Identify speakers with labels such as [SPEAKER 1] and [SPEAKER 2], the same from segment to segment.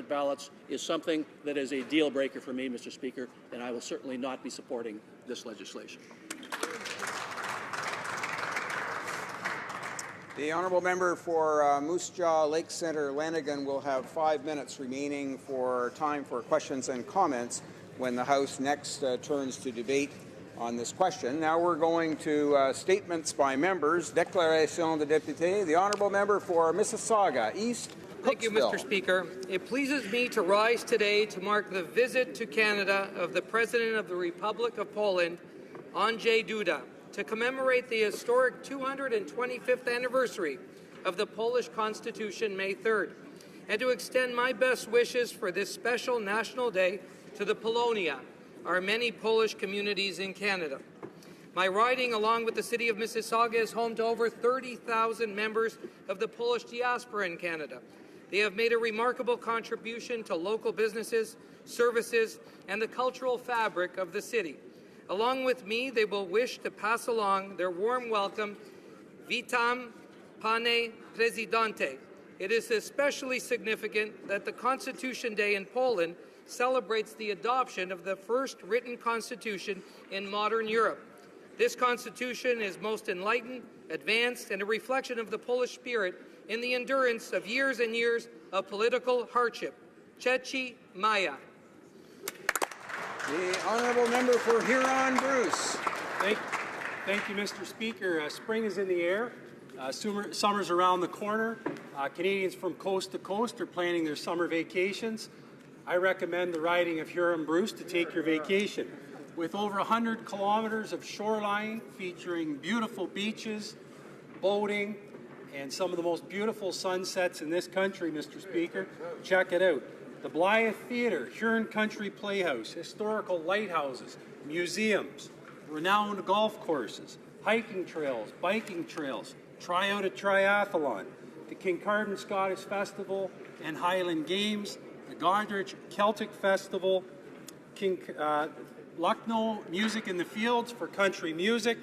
[SPEAKER 1] ballots is something that is a deal breaker for me, Mr. Speaker, and I will certainly not be supporting this legislation.
[SPEAKER 2] The honourable member for Moose Jaw Lake Centre Lanigan will have 5 minutes remaining for time for questions and comments when the House next turns to debate on this question. Now we're going to statements by members. Déclaration de député. The honourable member for Mississauga East.
[SPEAKER 3] Thank you, Mr. Speaker. It pleases me to rise today to mark the visit to Canada of the President of the Republic of Poland, Andrzej Duda, to commemorate the historic 225th anniversary of the Polish Constitution, May 3rd, and to extend my best wishes for this special national day to the Polonia, our many Polish communities in Canada. My riding, along with the city of Mississauga, is home to over 30,000 members of the Polish diaspora in Canada. They have made a remarkable contribution to local businesses, services, and the cultural fabric of the city. Along with me, they will wish to pass along their warm welcome, Witam, Panie Prezydente. It is especially significant that the Constitution Day in Poland celebrates the adoption of the first written constitution in modern Europe. This constitution is most enlightened, advanced, and a reflection of the Polish spirit in the endurance of years and years of political hardship. Czeci Maja.
[SPEAKER 2] The honourable member for Huron-Bruce.
[SPEAKER 4] Thank you, Mr. Speaker. Spring is in the air. Summer's around the corner. Canadians from coast to coast are planning their summer vacations. I recommend the riding of Huron-Bruce to take your vacation. With over 100 kilometers of shoreline featuring beautiful beaches, boating, and some of the most beautiful sunsets in this country, Mr. Speaker, check it out. The Blythe Theatre, Huron Country Playhouse, historical lighthouses, museums, renowned golf courses, hiking trails, biking trails, try out a triathlon, the Kincardine Scottish Festival and Highland Games, the Godrich Celtic Festival, Lucknow Music in the Fields for country music,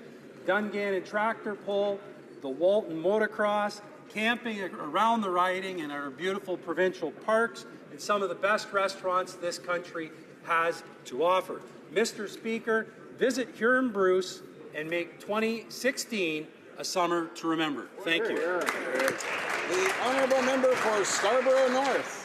[SPEAKER 4] Dungannon Tractor Pull, the Walton Motocross, camping around the riding in our beautiful provincial parks, and some of the best restaurants this country has to offer. Mr. Speaker, visit Huron-Bruce and make 2016 a summer to remember. Thank you.
[SPEAKER 2] The honourable member for Scarborough North.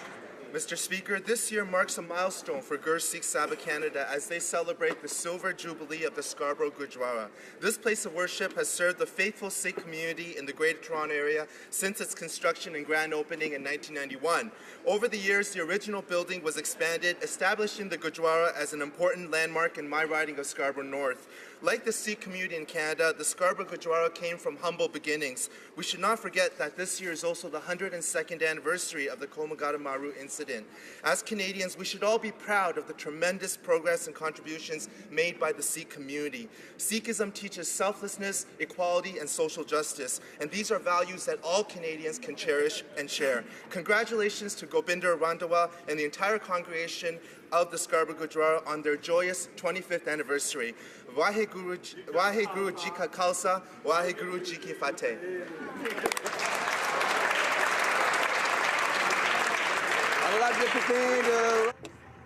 [SPEAKER 5] Mr. Speaker, this year marks a milestone for Gur Sikh Sabha Canada as they celebrate the Silver Jubilee of the Scarborough Gurdwara. This place of worship has served the faithful Sikh community in the Greater Toronto Area since its construction and grand opening in 1991. Over the years, the original building was expanded, establishing the Gurdwara as an important landmark in my riding of Scarborough North. Like the Sikh community in Canada, the Scarborough Gurdwara came from humble beginnings. We should not forget that this year is also the 102nd anniversary of the Kolmogata Maru incident. As Canadians, we should all be proud of the tremendous progress and contributions made by the Sikh community. Sikhism teaches selflessness, equality, and social justice, and these are values that all Canadians can cherish and share. Congratulations to Gobinder Randhawa and the entire congregation of the Scarborough Gurdwara on their joyous 25th anniversary. Waheguru Ji Ka Khalsa, Waheguru Ji Ki Fateh.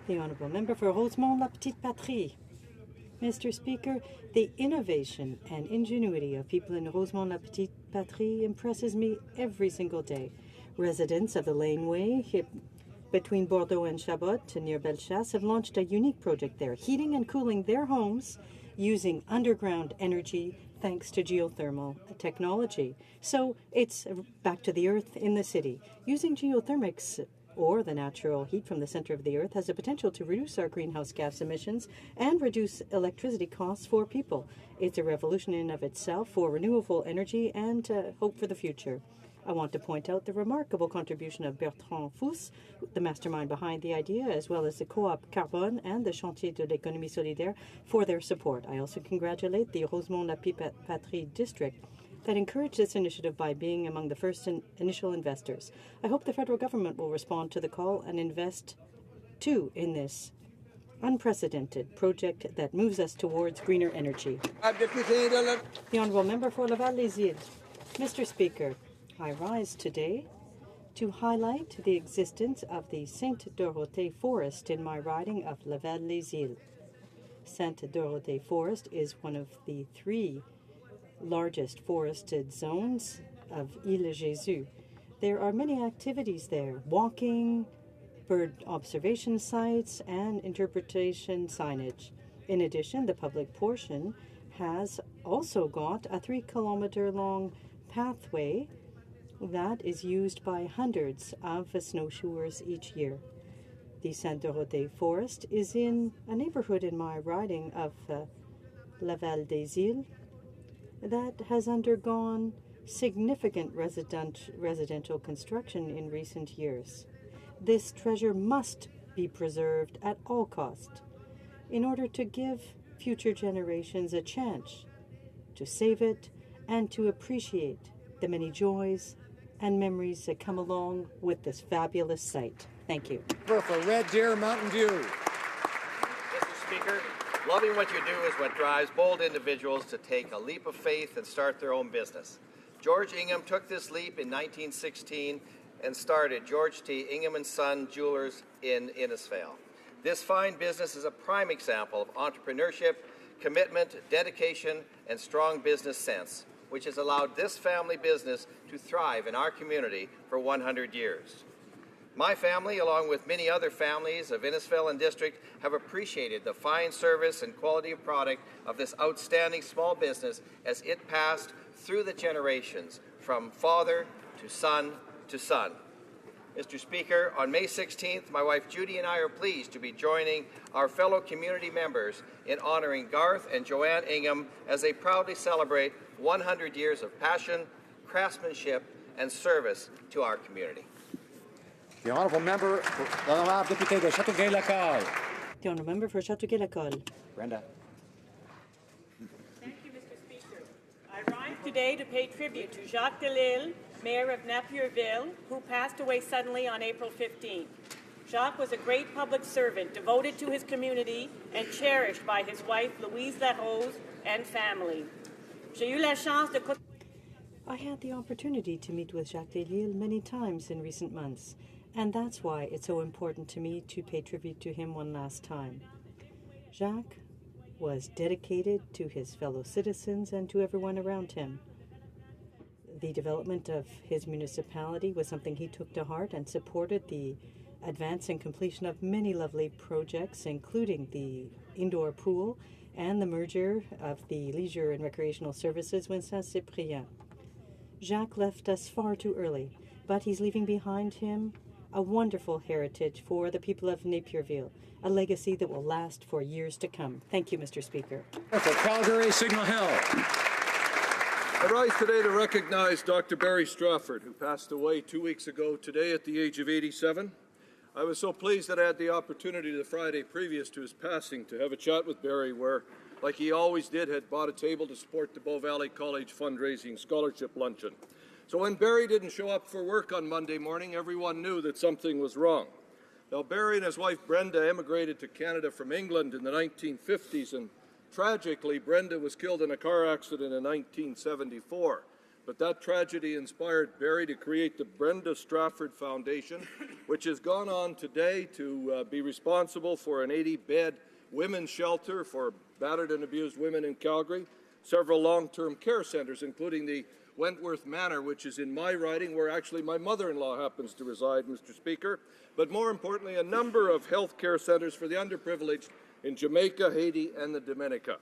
[SPEAKER 6] The Honourable Member for Rosemont-La Petite Patrie. Mr. Speaker, the innovation and ingenuity of people in Rosemont-La Petite Patrie impresses me every single day. Residents of the laneway between Bordeaux and Chabot near Bellechasse have launched a unique project there, heating and cooling their homes using underground energy thanks to geothermal technology. So it's back to the earth in the city. Using geothermics or the natural heat from the center of the earth has the potential to reduce our greenhouse gas emissions and reduce electricity costs for people. It's a revolution in and of itself for renewable energy and hope for the future. I want to point out the remarkable contribution of Bertrand Fous, the mastermind behind the idea, as well as the Co-op Carbone and the Chantier de l'Économie Solidaire for their support. I also congratulate the Rosemont-La Petite Patrie district that encouraged this initiative by being among the first initial investors. I hope the federal government will respond to the call and invest, too, in this unprecedented project that moves us towards greener energy. The Honourable Member for Laval-les-Îles. Mr. Speaker, I rise today to highlight the existence of the Sainte-Dorothée Forest in my riding of Laval-les-Îles. Sainte-Dorothée Forest is one of the 3 largest forested zones of Île-Jésus. There are many activities there: walking, bird observation sites, and interpretation signage. In addition, the public portion has also got a 3-kilometer-long pathway that is used by hundreds of snowshoers each year. The Sainte-Dorothée Forest is in a neighborhood in my riding of Laval-des-Îles that has undergone significant residential construction in recent years. This treasure must be preserved at all cost in order to give future generations a chance to save it and to appreciate the many joys and memories that come along with this fabulous site. Thank you.
[SPEAKER 7] For Red Deer Mountain View.
[SPEAKER 8] Mr. Speaker, loving what you do is what drives bold individuals to take a leap of faith and start their own business. George Ingham took this leap in 1916 and started George T. Ingham & Son Jewelers in Innisfail. This fine business is a prime example of entrepreneurship, commitment, dedication, and strong business sense, which has allowed this family business to thrive in our community for 100 years. My family, along with many other families of Innisfail and District, have appreciated the fine service and quality of product of this outstanding small business as it passed through the generations from father to son to son. Mr. Speaker, on May 16th, my wife Judy and I are pleased to be joining our fellow community members in honoring Garth and Joanne Ingham as they proudly celebrate 100 years of passion, craftsmanship, and service to our community.
[SPEAKER 7] The Honourable Member, l'Honorable Député de Châteauguay-Lacolle.
[SPEAKER 6] The Honourable Member for Châteauguay-Lacolle.
[SPEAKER 7] Brenda.
[SPEAKER 9] Thank you, Mr. Speaker. I rise today to pay tribute to Jacques Delisle, Mayor of Napierville, who passed away suddenly on April 15th. Jacques was a great public servant, devoted to his community and cherished by his wife, Louise Larose, and family. J'ai eu la chance de...
[SPEAKER 6] I had the opportunity to meet with Jacques Delisle many times in recent months, and that's why it's so important to me to pay tribute to him one last time. Jacques was dedicated to his fellow citizens and to everyone around him. The development of his municipality was something he took to heart and supported the advance and completion of many lovely projects, including the indoor pool and the merger of the leisure and recreational services with Saint-Cyprien. Jacques left us far too early, but he's leaving behind him a wonderful heritage for the people of Napierville, a legacy that will last for years to come. Thank you, Mr. Speaker.
[SPEAKER 7] For Calgary, Signal Hill.
[SPEAKER 10] I rise today to recognize Dr. Barry Strafford, who passed away 2 weeks ago today at the age of 87. I was so pleased that I had the opportunity the Friday previous to his passing to have a chat with Barry where, like he always did, had bought a table to support the Bow Valley College fundraising scholarship luncheon. So when Barry didn't show up for work on Monday morning, everyone knew that something was wrong. Now, Barry and his wife Brenda emigrated to Canada from England in the 1950s, and tragically, Brenda was killed in a car accident in 1974. But that tragedy inspired Barry to create the Brenda Strafford Foundation, which has gone on today to be responsible for an 80-bed women's shelter for battered and abused women in Calgary, several long-term care centers, including the Wentworth Manor, which is in my riding, where actually my mother-in-law happens to reside, Mr. Speaker, but more importantly, a number of health care centers for the underprivileged in Jamaica, Haiti, and the Dominica.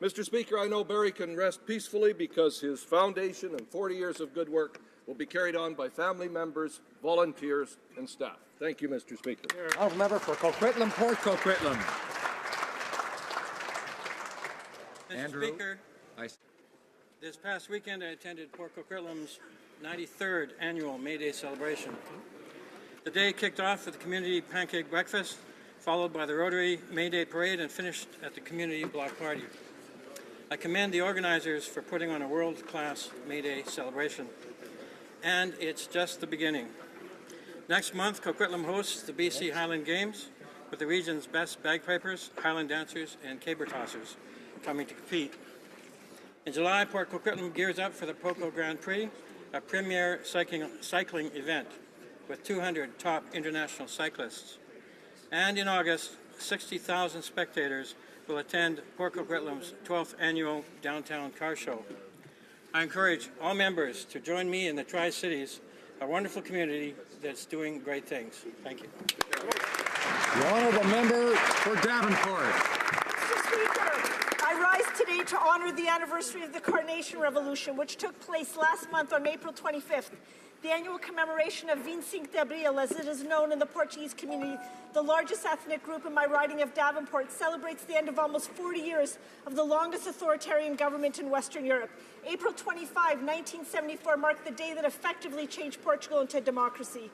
[SPEAKER 10] Mr. Speaker, I know Barry can rest peacefully because his foundation and 40 years of good work will be carried on by family members, volunteers, and staff. Thank you, Mr. Speaker.
[SPEAKER 7] Honourable Member for Coquitlam, Port Coquitlam.
[SPEAKER 11] Mr. Speaker, this past weekend I attended Port Coquitlam's 93rd annual May Day celebration. The day kicked off with the community pancake breakfast, followed by the Rotary May Day parade, and finished at the community block party. I commend the organizers for putting on a world-class May Day celebration. And it's just the beginning. Next month, Coquitlam hosts the BC Highland Games with the region's best bagpipers, Highland dancers, and caber tossers coming to compete. In July, Port Coquitlam gears up for the POCO Grand Prix, a premier cycling event. with 200 top international cyclists. And in August, 60,000 spectators will attend Port Coquitlam's 12th annual Downtown Car Show. I encourage all members to join me in the Tri-Cities, a wonderful community that's doing great things. Thank you.
[SPEAKER 7] The honourable member for Davenport.
[SPEAKER 12] Mr. Speaker, I rise today to honour the anniversary of the Carnation Revolution, which took place last month on April 25th. The annual commemoration of 25 de Abril, as it is known in the Portuguese community, the largest ethnic group in my riding of Davenport, celebrates the end of almost 40 years of the longest authoritarian government in Western Europe. April 25, 1974 marked the day that effectively changed Portugal into democracy.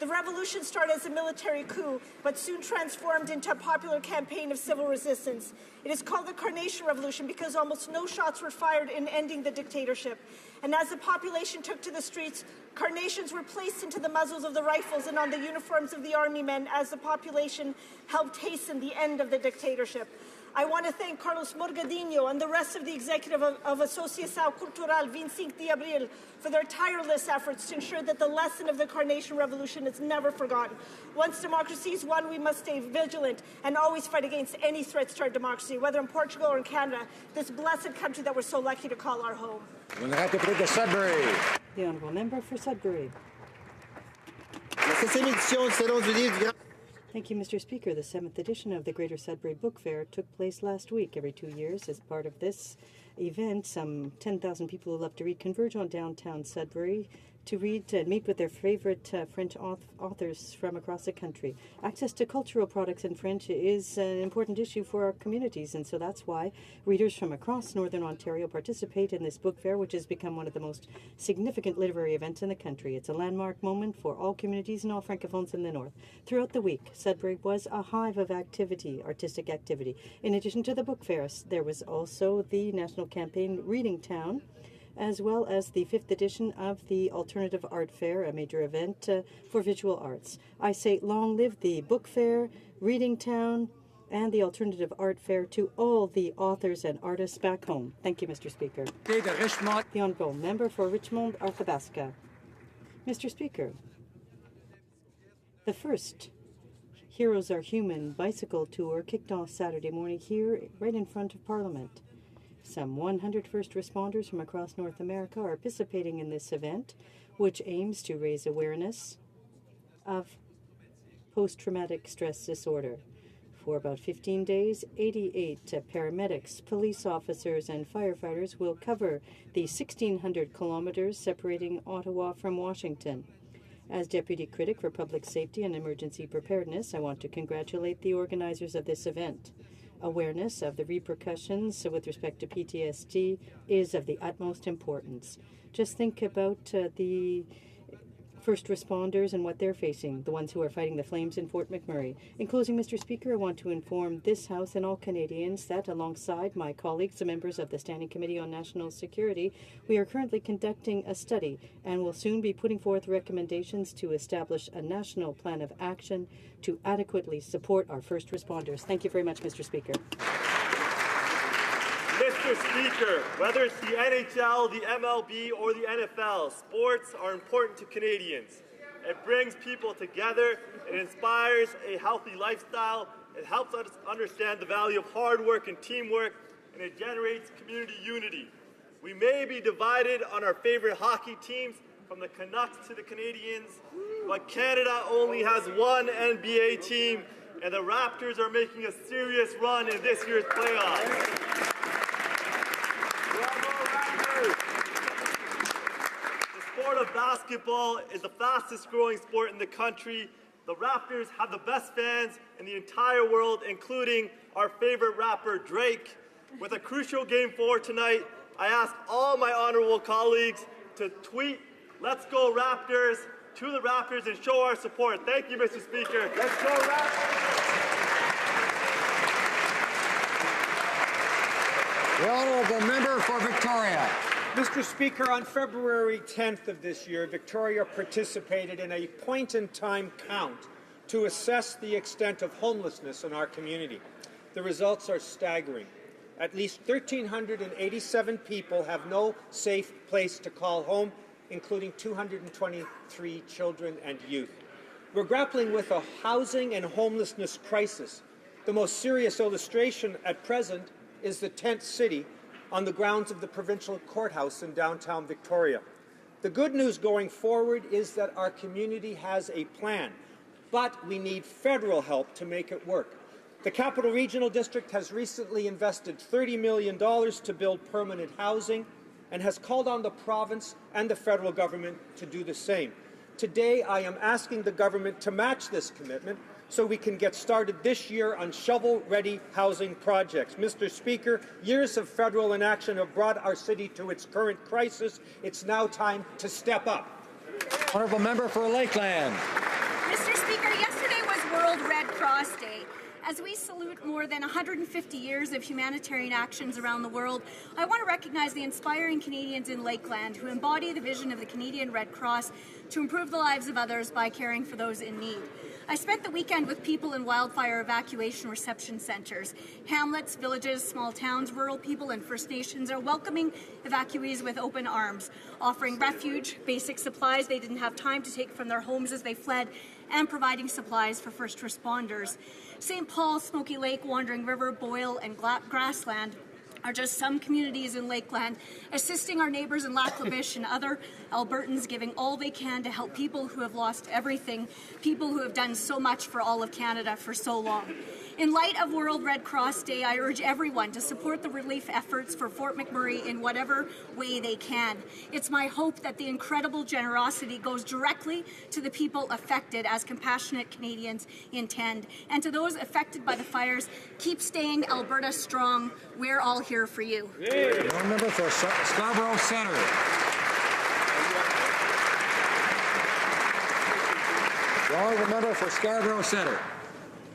[SPEAKER 12] The revolution started as a military coup, but soon transformed into a popular campaign of civil resistance. It is called the Carnation Revolution because almost no shots were fired in ending the dictatorship. And as the population took to the streets, carnations were placed into the muzzles of the rifles and on the uniforms of the army men as the population helped hasten the end of the dictatorship. I want to thank Carlos Morgadinho and the rest of the executive of Associação Cultural 25 de Abril for their tireless efforts to ensure that the lesson of the Carnation Revolution is never forgotten. Once democracy is won, we must stay vigilant and always fight against any threats to our democracy, whether in Portugal or in Canada, this blessed country that we're so lucky to call our home.
[SPEAKER 6] The honourable member for Sudbury. Thank you, Mr. Speaker. The 7th edition of the Greater Sudbury Book Fair took place last week. Every 2 years, as part of this event, some 10,000 people who love to read converge on downtown Sudbury to read and meet with their favorite French authors from across the country. Access to cultural products in French is an important issue for our communities, and so that's why readers from across Northern Ontario participate in this book fair, which has become one of the most significant literary events in the country. It's a landmark moment for all communities and all francophones in the North. Throughout the week, Sudbury was a hive of artistic activity. In addition to the book fairs, there was also the national campaign Reading Town, as well as the 5th edition of the Alternative Art Fair, a major event for visual arts. I say long live the Book Fair, Reading Town, and the Alternative Art Fair to all the authors and artists back home. Thank you, Mr. Speaker. The honourable member for Richmond, Arthabaska. Mr. Speaker, the first Heroes Are Human bicycle tour kicked off Saturday morning here right in front of Parliament. Some 100 first responders from across North America are participating in this event, which aims to raise awareness of post-traumatic stress disorder. For about 15 days, 88 paramedics, police officers, and firefighters will cover the 1,600 kilometers separating Ottawa from Washington. As Deputy Critic for Public Safety and Emergency Preparedness, I want to congratulate the organizers of this event. Awareness of the repercussions with respect to PTSD is of the utmost importance. Just think about the first responders and what they're facing, the ones who are fighting the flames in Fort McMurray. In closing, Mr. Speaker, I want to inform this House and all Canadians that alongside my colleagues, the members of the Standing Committee on National Security, we are currently conducting a study and will soon be putting forth recommendations to establish a national plan of action to adequately support our first responders. Thank you very much, Mr. Speaker.
[SPEAKER 13] Mr. Speaker, whether it's the NHL, the MLB, or the NFL, sports are important to Canadians. It brings people together, it inspires a healthy lifestyle, it helps us understand the value of hard work and teamwork, and it generates community unity. We may be divided on our favorite hockey teams, from the Canucks to the Canadians, but Canada only has one NBA team, and the Raptors are making a serious run in this year's playoffs. The sport of basketball is the fastest growing sport in the country. The Raptors have the best fans in the entire world, including our favorite rapper, Drake. With a crucial Game 4 tonight, I ask all my honorable colleagues to tweet "Let's go Raptors" to the Raptors and show our support. Thank you, Mr. Speaker. Let's go Raptors!
[SPEAKER 7] The honourable member for Victoria.
[SPEAKER 2] Mr. Speaker, on February 10th of this year, Victoria participated in a point-in-time count to assess the extent of homelessness in our community. The results are staggering. At least 1,387 people have no safe place to call home,
[SPEAKER 14] including 223 children and youth. We're grappling with a housing and homelessness crisis. The most serious illustration at present is the tent city on the grounds of the provincial courthouse in downtown Victoria. The good news going forward is that our community has a plan, but we need federal help to make it work. The Capital Regional District has recently invested $30 million to build permanent housing and has called on the province and the federal government to do the same. Today, I am asking the government to match this commitment so we can get started this year on shovel-ready housing projects. Mr. Speaker, years of federal inaction have brought our city to its current crisis. It's now time to step up.
[SPEAKER 7] Honourable Member for Lakeland.
[SPEAKER 15] Mr. Speaker, yesterday was World Red Cross Day. As we salute more than 150 years of humanitarian actions around the world, I want to recognize the inspiring Canadians in Lakeland who embody the vision of the Canadian Red Cross to improve the lives of others by caring for those in need. I spent the weekend with people in wildfire evacuation reception centres. Hamlets, villages, small towns, rural people and First Nations are welcoming evacuees with open arms, offering refuge, basic supplies they didn't have time to take from their homes as they fled, and providing supplies for first responders. St. Paul, Smoky Lake, Wandering River, Boyle, and Grassland are just some communities in Lakeland assisting our neighbours in Lac La Biche and other Albertans, giving all they can to help people who have lost everything, people who have done so much for all of Canada for so long. In light of World Red Cross Day, I urge everyone to support the relief efforts for Fort McMurray in whatever way they can. It's my hope that the incredible generosity goes directly to the people affected as compassionate Canadians intend. And to those affected by the fires, keep staying Alberta strong. We're all here for you.
[SPEAKER 7] The member for Scarborough Centre. The honourable member for Scarborough Centre.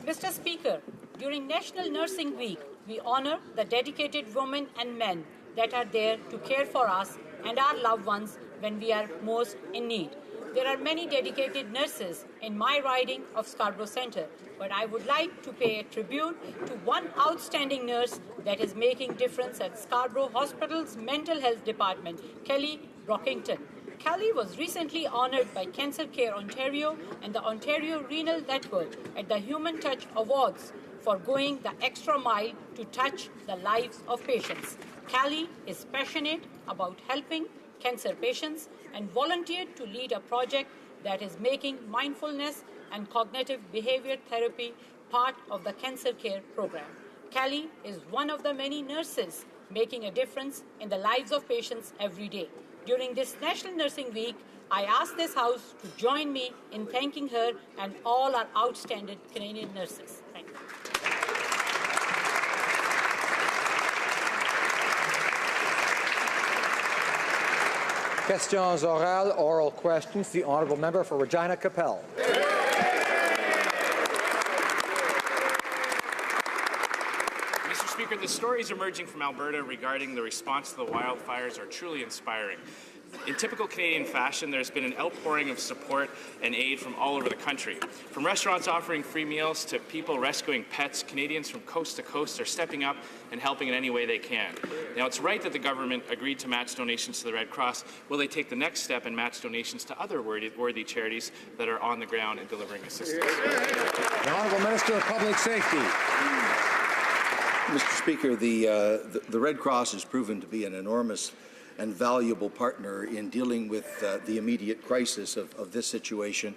[SPEAKER 16] Mr. Speaker, during National Nursing Week, we honour the dedicated women and men that are there to care for us and our loved ones when we are most in need. There are many dedicated nurses in my riding of Scarborough Centre, but I would like to pay a tribute to one outstanding nurse that is making difference at Scarborough Hospital's Mental Health Department, Kelly Brockington. Kelly was recently honoured by Cancer Care Ontario and the Ontario Renal Network at the Human Touch Awards for going the extra mile to touch the lives of patients. Kelly is passionate about helping cancer patients and volunteered to lead a project that is making mindfulness and cognitive behavior therapy part of the cancer care program. Kelly is one of the many nurses making a difference in the lives of patients every day. During this National Nursing Week, I ask this House to join me in thanking her and all our outstanding Canadian nurses. Thank you.
[SPEAKER 7] Questions orales, oral questions. The honourable member for Regina Capel.
[SPEAKER 17] Mr. Speaker, the stories emerging from Alberta regarding the response to the wildfires are truly inspiring. In typical Canadian fashion, there's been an outpouring of support and aid from all over the country. From restaurants offering free meals to people rescuing pets, Canadians from coast to coast are stepping up and helping in any way they can. Now, it's right that the government agreed to match donations to the Red Cross. Will they take the next step and match donations to other worthy charities that are on the ground and delivering assistance?
[SPEAKER 7] The Honourable Minister of Public Safety.
[SPEAKER 18] Mr. Speaker, the Red Cross has proven to be an enormous and valuable partner in dealing with the immediate crisis of this situation.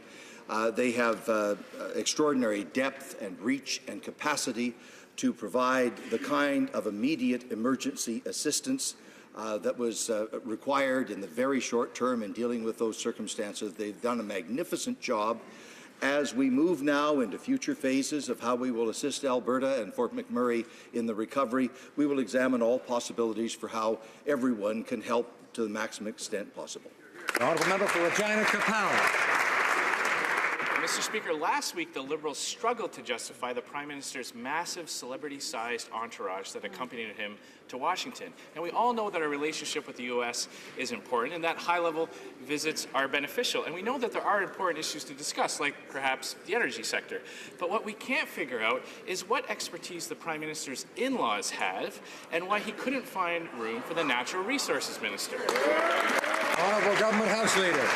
[SPEAKER 18] They have extraordinary depth and reach and capacity to provide the kind of immediate emergency assistance that was required in the very short term in dealing with those circumstances. They've done a magnificent job. As we move now into future phases of how we will assist Alberta and Fort McMurray in the recovery, we will examine all possibilities for how everyone can help to the maximum extent possible.
[SPEAKER 7] The honourable member for Regina Capel.
[SPEAKER 17] Mr. Speaker, last week the Liberals struggled to justify the Prime Minister's massive celebrity-sized entourage that accompanied him to Washington. And we all know that our relationship with the U.S. is important and that high-level visits are beneficial. And we know that there are important issues to discuss, like perhaps the energy sector. But what we can't figure out is what expertise the Prime Minister's in-laws have and why he couldn't find room for the Natural Resources Minister.
[SPEAKER 7] Honourable Government House Leader.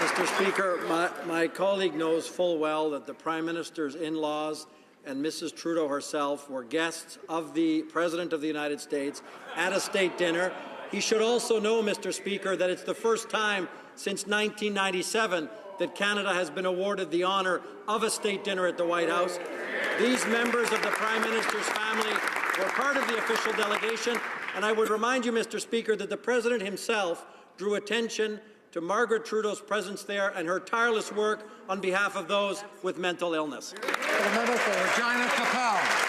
[SPEAKER 19] Mr. Speaker, my colleague knows full well that the Prime Minister's in-laws and Mrs. Trudeau herself were guests of the President of the United States at a state dinner. He should also know, Mr. Speaker, that it's the first time since 1997 that Canada has been awarded the honour of a state dinner at the White House. These members of the Prime Minister's family were part of the official delegation, and I would remind you, Mr. Speaker, that the President himself drew attention to Margaret Trudeau's presence there and her tireless work on behalf of those with mental illness.
[SPEAKER 7] The member for Regina Capel.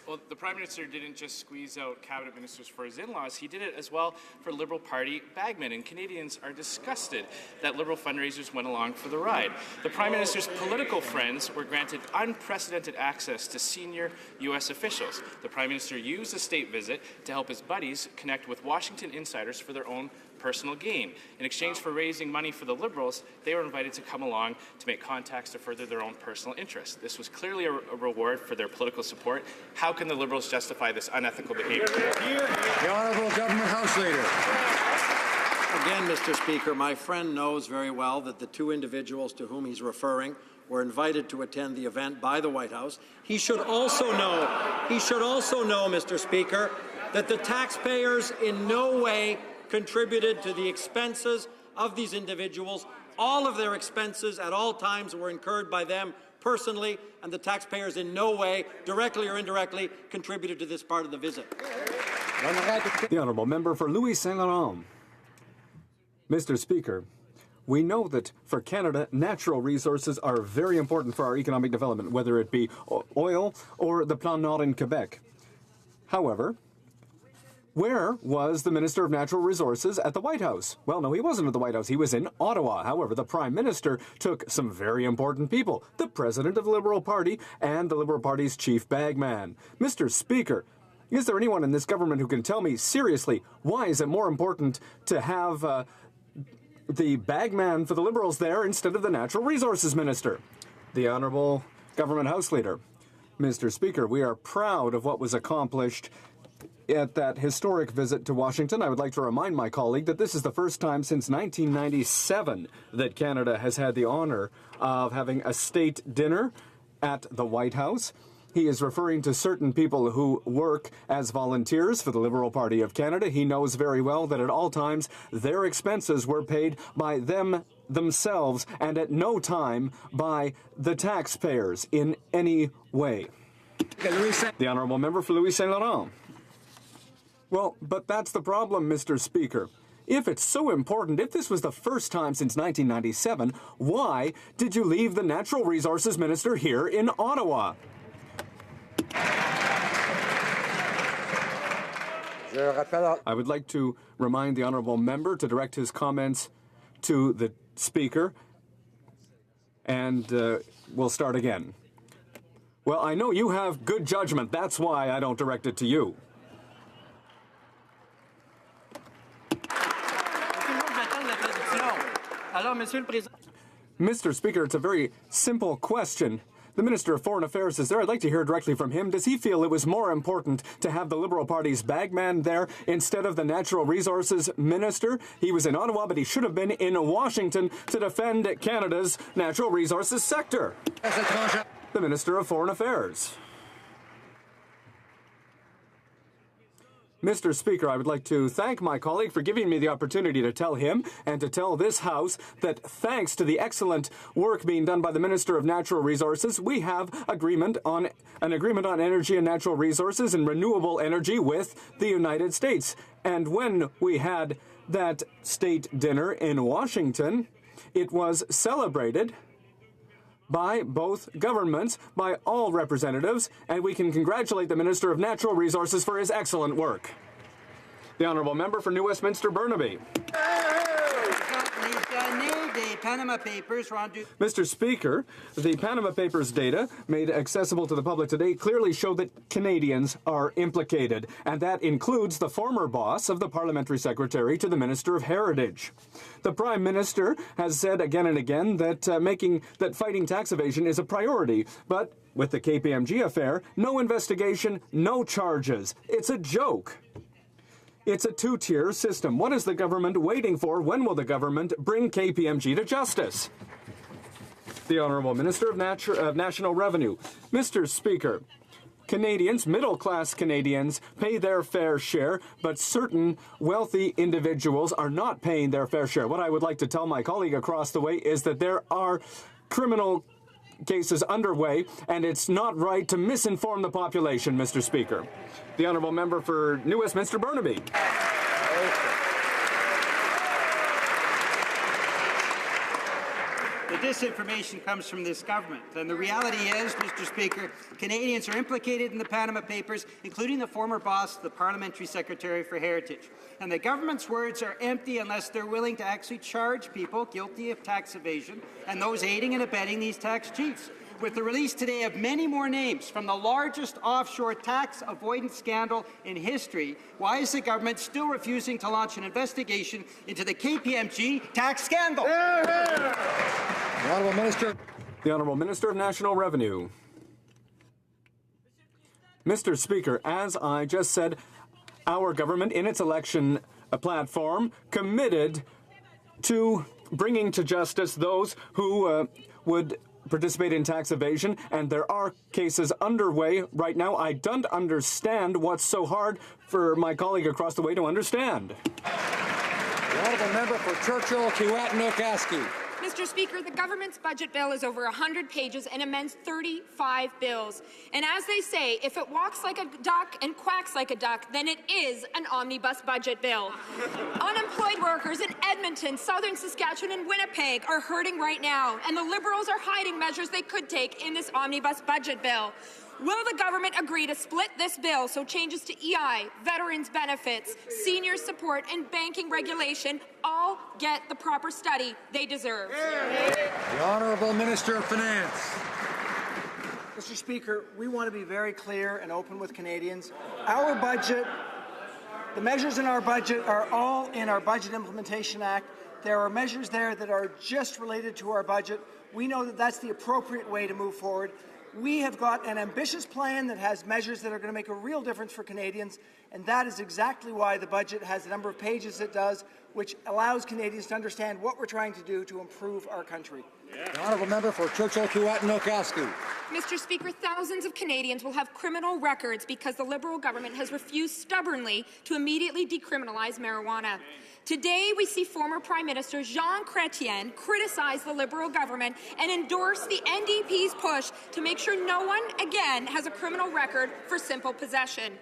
[SPEAKER 17] Well, the Prime Minister didn't just squeeze out cabinet ministers for his in-laws, he did it as well for Liberal Party bagmen, and Canadians are disgusted that Liberal fundraisers went along for the ride. The Prime Minister's political friends were granted unprecedented access to senior U.S. officials. The Prime Minister used a state visit to help his buddies connect with Washington insiders for their own personal gain. In exchange for raising money for the Liberals, they were invited to come along to make contacts to further their own personal interests. This was clearly a reward for their political support. How can the Liberals justify this unethical behavior?
[SPEAKER 7] The Honourable Government House Leader.
[SPEAKER 19] Again, Mr. Speaker, my friend knows very well that the two individuals to whom he's referring were invited to attend the event by the White House. He should also know, Mr. Speaker, that the taxpayers in no way contributed to the expenses of these individuals. All of their expenses at all times were incurred by them personally, and the taxpayers in no way, directly or indirectly, contributed to this part of the visit.
[SPEAKER 20] The Honourable Member for Louis Saint Laurent. Mr. Speaker, we know that for Canada, natural resources are very important for our economic development, whether it be oil or the Plan Nord in Quebec. However, where was the Minister of Natural Resources at the White House? Well, no, he wasn't at the White House. He was in Ottawa. However, the Prime Minister took some very important people, the President of the Liberal Party and the Liberal Party's chief bagman. Mr. Speaker, is there anyone in this government who can tell me, seriously, why is it more important to have the bagman for the Liberals there instead of the Natural Resources Minister? The Honourable Government House Leader. Mr. Speaker, we are proud of what was accomplished at that historic visit to Washington. I would like to remind my colleague that this is the first time since 1997 that Canada has had the honour of having a state dinner at the White House. He is referring to certain people who work as volunteers for the Liberal Party of Canada. He knows very well that at all times their expenses were paid by them themselves and at no time by the taxpayers in any way. The Honourable Member for Louis Saint Laurent. Well, but that's the problem, Mr. Speaker. If it's so important, if this was the first time since 1997, why did you leave the Natural Resources Minister here in Ottawa? I would like to remind the Honourable Member to direct his comments to the Speaker, and we'll start again. Well, I know you have good judgment. That's why I don't direct it to you. Mr. Speaker, it's a very simple question. The Minister of Foreign Affairs is there. I'd like to hear directly from him. Does he feel it was more important to have the Liberal Party's bagman there instead of the Natural Resources Minister? He was in Ottawa, but he should have been in Washington to defend Canada's natural resources sector. The Minister of Foreign Affairs. Mr. Speaker, I would like to thank my colleague for giving me the opportunity to tell him and to tell this House that thanks to the excellent work being done by the Minister of Natural Resources, we have an agreement on energy and natural resources and renewable energy with the United States. And when we had that state dinner in Washington, it was celebrated by both governments, by all representatives, and we can congratulate the Minister of Natural Resources for his excellent work. The Honourable Member for New Westminster Burnaby.
[SPEAKER 21] Les données des Panama Papers rendu...
[SPEAKER 20] Mr. Speaker, the Panama Papers data made accessible to the public today clearly show that Canadians are implicated, and that includes the former boss of the Parliamentary Secretary to the Minister of Heritage. The Prime Minister has said again and again that fighting tax evasion is a priority, but with the KPMG affair, no investigation, no charges. It's a joke. It's a two-tier system. What is the government waiting for? When will the government bring KPMG to justice? The Honourable Minister of National Revenue. Mr. Speaker, Canadians, middle-class Canadians, pay their fair share, but certain wealthy individuals are not paying their fair share. What I would like to tell my colleague across the way is that there are criminal cases underway, and it's not right to misinform the population, Mr. Speaker. The Honourable Member for New Westminster Burnaby.
[SPEAKER 21] The disinformation comes from this government, and the reality is, Mr. Speaker, Canadians are implicated in the Panama Papers, including the former boss, the Parliamentary Secretary for Heritage. And the government's words are empty unless they're willing to actually charge people guilty of tax evasion and those aiding and abetting these tax cheats. With the release today of many more names from the largest offshore tax avoidance scandal in history, why is the government still refusing to launch an investigation into the KPMG tax scandal?
[SPEAKER 7] The Honourable Minister.
[SPEAKER 20] The Honourable Minister of National Revenue. Mr. Speaker, as I just said, our government, in its election platform, committed to bringing to justice those who would participate in tax evasion, and there are cases underway right now. I don't understand what's so hard for my colleague across the way to understand.
[SPEAKER 7] The Honourable Member for Churchill, Kiwatinokaski.
[SPEAKER 22] Mr. Speaker, the government's budget bill is over 100 pages and amends 35 bills. And as they say, if it walks like a duck and quacks like a duck, then it is an omnibus budget bill. Unemployed workers in Edmonton, Southern Saskatchewan, and Winnipeg are hurting right now, and the Liberals are hiding measures they could take in this omnibus budget bill. Will the government agree to split this bill so changes to EI, veterans benefits, senior support, and banking regulation all get the proper study they deserve?
[SPEAKER 7] The Honourable Minister of Finance.
[SPEAKER 23] Mr. Speaker, we want to be very clear and open with Canadians. Our budget, the measures in our budget are all in our Budget Implementation Act. There are measures there that are just related to our budget. We know that that's the appropriate way to move forward. We have got an ambitious plan that has measures that are going to make a real difference for Canadians, and that is exactly why the budget has the number of pages it does, which allows Canadians to understand what we're trying to do to improve our country.
[SPEAKER 7] The Honourable Member for Churchill, Kiwatinokaski.
[SPEAKER 22] Mr. Speaker, thousands of Canadians will have criminal records because the Liberal government has refused stubbornly to immediately decriminalize marijuana. Today, we see former Prime Minister Jean Chrétien criticize the Liberal government and endorse the NDP's push to make sure no one again has a criminal record for simple possession.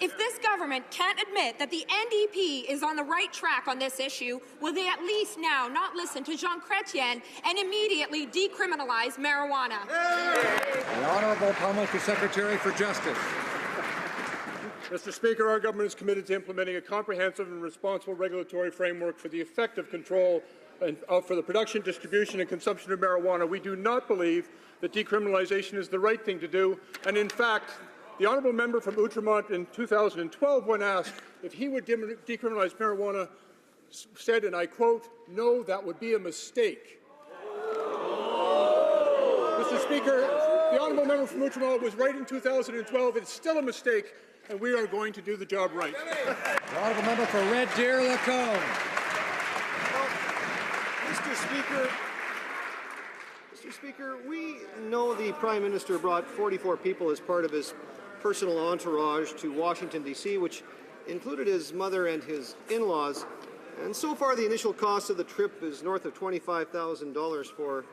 [SPEAKER 22] If this government can't admit that the NDP is on the right track on this issue, will they at least now not listen to Jean Chrétien and immediately decriminalize marijuana?
[SPEAKER 7] The Honourable Parliamentary Secretary for Justice.
[SPEAKER 24] Mr. Speaker, our government is committed to implementing a comprehensive and responsible regulatory framework for the effective control for the production, distribution and consumption of marijuana. We do not believe that decriminalization is the right thing to do, and in fact, the honourable member from Outremont in 2012, when asked if he would decriminalize marijuana, said, and I quote, "No, that would be a mistake." Mr. Speaker, the honourable member from Outremont was right in 2012. It's still a mistake, and we are going to do the job right.
[SPEAKER 7] The honourable member for Red Deer, Lacombe.
[SPEAKER 25] Mr. Speaker, we know the Prime Minister brought 44 people as part of his personal entourage to Washington, D.C., which included his mother and his in-laws. And so far, the initial cost of the trip is north of $25,000 for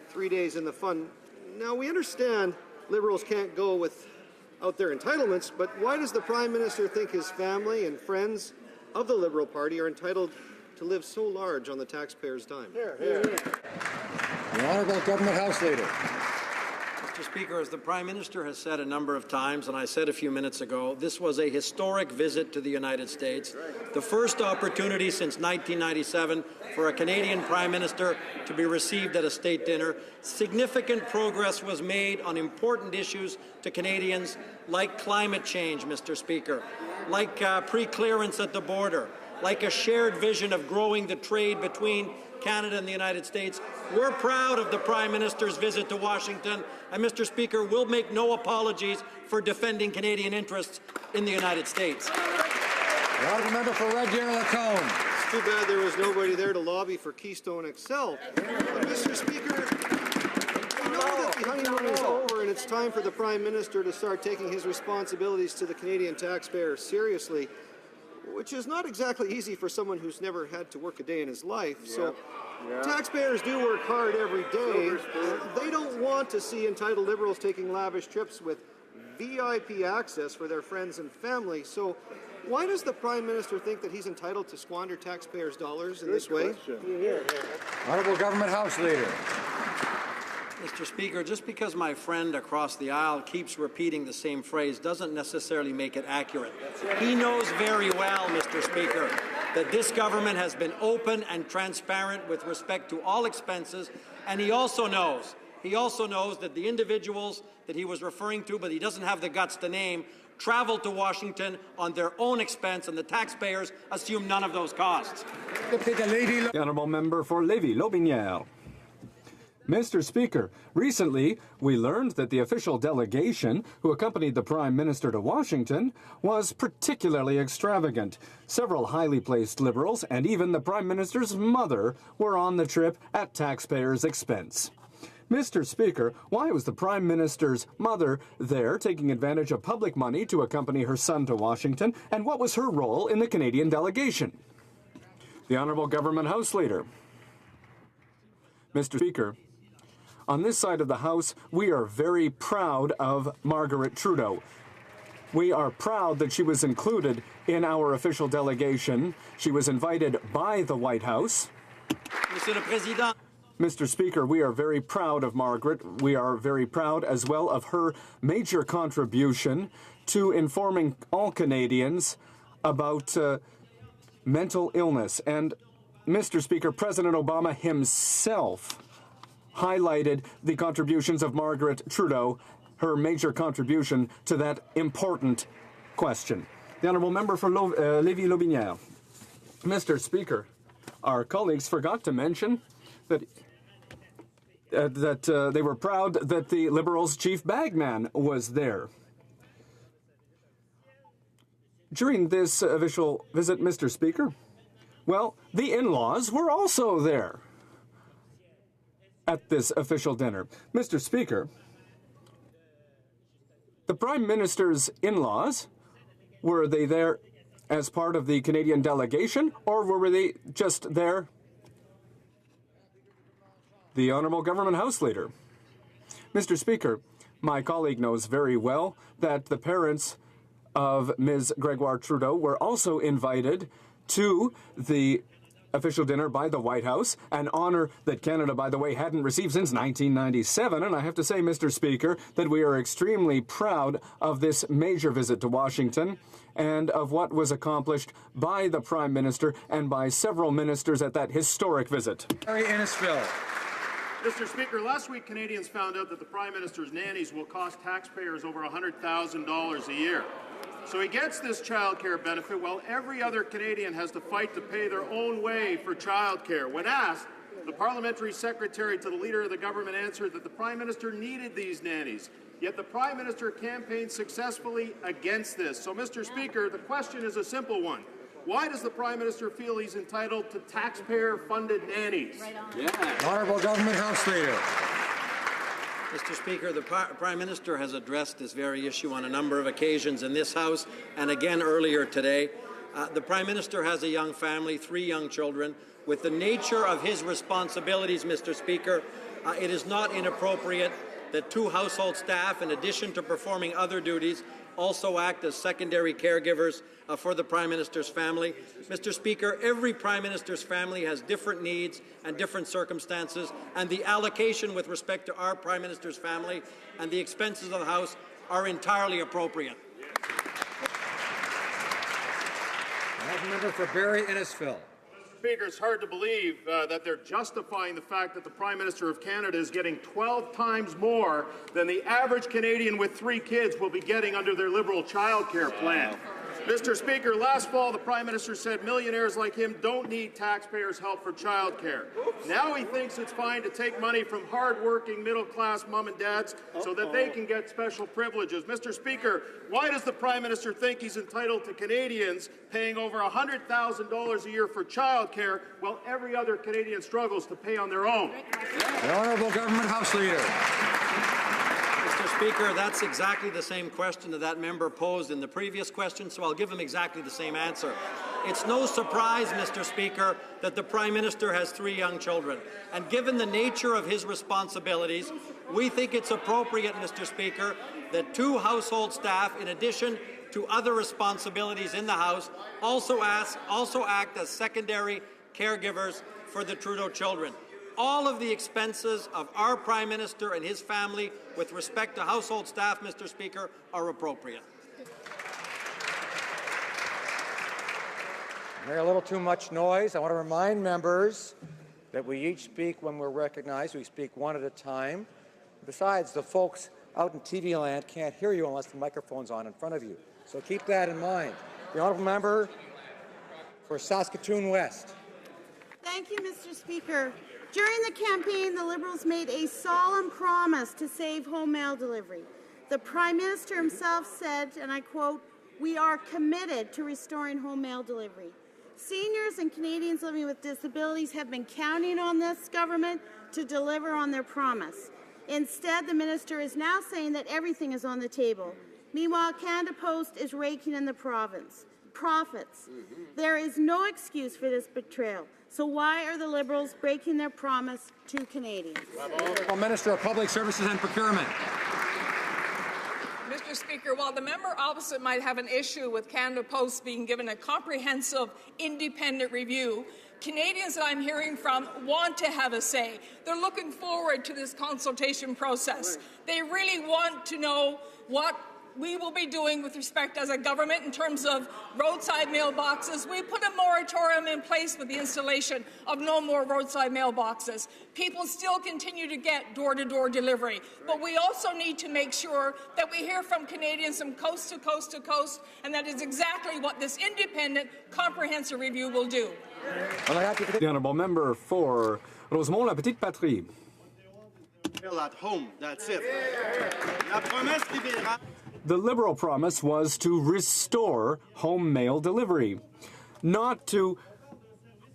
[SPEAKER 25] 3 days in the fun. Now, we understand Liberals can't go without their entitlements, but why does the Prime Minister think his family and friends of the Liberal Party are entitled to live so large on the taxpayers' dime?
[SPEAKER 7] The Honourable Government House Leader.
[SPEAKER 19] Mr. Speaker, as the Prime Minister has said a number of times, and I said a few minutes ago, this was a historic visit to the United States, the first opportunity since 1997 for a Canadian Prime Minister to be received at a state dinner. Significant progress was made on important issues to Canadians like climate change, Mr. Speaker, like pre-clearance at the border, like a shared vision of growing the trade between Canada and the United States. We're proud of the Prime Minister's visit to Washington, and Mr. Speaker, we'll make no apologies for defending Canadian interests in the United States.
[SPEAKER 7] The honourable member for Red Deer Lacombe.
[SPEAKER 25] It's too bad there was nobody there to lobby for Keystone XL. But, Mr. Speaker, we know that the honeymoon is over and it's time for the Prime Minister to start taking his responsibilities to the Canadian taxpayer seriously, which is not exactly easy for someone who's never had to work a day in his life. So taxpayers do work hard every day. They don't want to see entitled Liberals taking lavish trips with VIP access for their friends and family. So why does the Prime Minister think that he's entitled to squander taxpayers' dollars in this way?
[SPEAKER 7] Honourable Government House Leader.
[SPEAKER 19] Mr. Speaker, just because my friend across the aisle keeps repeating the same phrase doesn't necessarily make it accurate. He knows very well, Mr. Speaker, that this government has been open and transparent with respect to all expenses, and he also knows that the individuals that he was referring to, but he doesn't have the guts to name, traveled to Washington on their own expense, and the taxpayers assume none of those costs.
[SPEAKER 20] The honourable member for Lévis-Lotbinière. Mr. Speaker, recently we learned that the official delegation who accompanied the Prime Minister to Washington was particularly extravagant. Several highly placed Liberals and even the Prime Minister's mother were on the trip at taxpayers' expense. Mr. Speaker, why was the Prime Minister's mother there taking advantage of public money to accompany her son to Washington, and what was her role in the Canadian delegation? The Honourable Government House Leader. Mr. Speaker, on this side of the House, we are very proud of Margaret Trudeau. We are proud that she was included in our official delegation. She was invited by the White House.
[SPEAKER 19] Monsieur le Président.
[SPEAKER 20] Mr. Speaker, we are very proud of Margaret. We are very proud as well of her major contribution to informing all Canadians about mental illness. And, Mr. Speaker, President Obama himself highlighted the contributions of Margaret Trudeau, her major contribution to that important question. The honourable member for Lévis-Lotbinière. Mr. Speaker, our colleagues forgot to mention that they were proud that the Liberals' chief bagman was there. During this official visit, Mr. Speaker, well, the in-laws were also there at this official dinner. Mr. Speaker, the Prime Minister's in-laws, were they there as part of the Canadian delegation, or were they just there? The Honourable Government House Leader. Mr. Speaker, my colleague knows very well that the parents of Ms. Gregoire Trudeau were also invited to the official dinner by the White House, an honor that Canada, by the way, hadn't received since 1997. And I have to say, Mr. Speaker, that we are extremely proud of this major visit to Washington and of what was accomplished by the Prime Minister and by several ministers at that historic visit.
[SPEAKER 7] Harry Innisfil.
[SPEAKER 24] Mr. Speaker, last week Canadians found out that the Prime Minister's nannies will cost taxpayers over $100,000 a year. So he gets this child care benefit while every other Canadian has to fight to pay their own way for child care. When asked, the parliamentary secretary to the Leader of the Government answered that the Prime Minister needed these nannies. Yet the Prime Minister campaigned successfully against this. So, Mr. Speaker, the question is a simple one. Why does the Prime Minister feel he's entitled to taxpayer-funded nannies?
[SPEAKER 7] Right on. Honourable Government House Leader.
[SPEAKER 19] Mr. Speaker, the Prime Minister has addressed this very issue on a number of occasions in this House and again earlier today. The Prime Minister has a young family, 3 young children. With the nature of his responsibilities, Mr. Speaker, it is not inappropriate that 2 household staff, in addition to performing other duties, also act as secondary caregivers for the Prime Minister's family. Mr. Speaker, every Prime Minister's family has different needs and different circumstances, and the allocation with respect to our Prime Minister's family and the expenses of the House are entirely appropriate.
[SPEAKER 7] The member for Barrie Innisfil.
[SPEAKER 1] Speaker, it's hard to believe that they're justifying the fact that the Prime Minister of Canada is getting 12 times more than the average Canadian with 3 kids will be getting under their Liberal childcare plan. Mr. Speaker, last fall the Prime Minister said millionaires like him don't need taxpayers' help for childcare. Now he thinks it's fine to take money from hard-working middle-class mom and dads so that they can get special privileges. Mr. Speaker, why does the Prime Minister think he's entitled to Canadians paying over $100,000 a year for childcare while every other Canadian struggles to pay on their own?
[SPEAKER 7] The Honourable Government House Leader.
[SPEAKER 19] Mr. Speaker, that's exactly the same question that member posed in the previous question, so I'll give him exactly the same answer. It's no surprise, Mr. Speaker, that the Prime Minister has 3 young children. And given the nature of his responsibilities, we think it's appropriate, Mr. Speaker, that 2 household staff, in addition to other responsibilities in the House, also act as secondary caregivers for the Trudeau children. All of the expenses of our Prime Minister and his family with respect to household staff, Mr. Speaker, are appropriate.
[SPEAKER 7] There's a little too much noise. I want to remind members that we each speak when we're recognized. We speak one at a time. Besides, the folks out in TV land can't hear you unless the microphone's on in front of you. So keep that in mind. The honourable member for Saskatoon West.
[SPEAKER 3] Thank you, Mr. Speaker. During the campaign, the Liberals made a solemn promise to save home mail delivery. The Prime Minister himself said, and I quote, "We are committed to restoring home mail delivery." Seniors and Canadians living with disabilities have been counting on this government to deliver on their promise. Instead, the minister is now saying that everything is on the table. Meanwhile, Canada Post is raking in the profits. There is no excuse for this betrayal. So why are the Liberals breaking their promise to Canadians?
[SPEAKER 7] Minister of Public Services and Procurement.
[SPEAKER 4] Mr. Speaker, while the member opposite might have an issue with Canada Post being given a comprehensive, independent review, Canadians that I'm hearing from want to have a say. They're looking forward to this consultation process. They really want to know what we will be doing with respect as a government in terms of roadside mailboxes. We put a moratorium in place with the installation of no more roadside mailboxes. People still continue to get door-to-door delivery, but we also need to make sure that we hear from Canadians from coast to coast to coast, and that is exactly what this independent, comprehensive review will do.
[SPEAKER 20] The honourable member for Rosemont, La Petite Patrie.
[SPEAKER 25] At home, that's it. La promesse libérale.
[SPEAKER 20] The Liberal promise was to restore home mail delivery, not to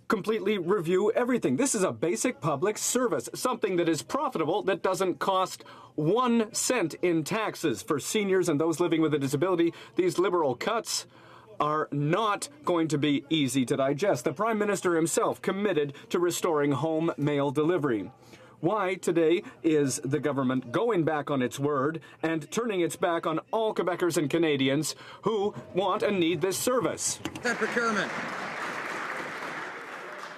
[SPEAKER 20] completely review everything. This is a basic public service, something that is profitable, that doesn't cost 1 cent in taxes for seniors and those living with a disability. These Liberal cuts are not going to be easy to digest. The Prime Minister himself committed to restoring home mail delivery. Why today is the government going back on its word and turning its back on all Quebecers and Canadians who want and need this service?
[SPEAKER 7] Procurement.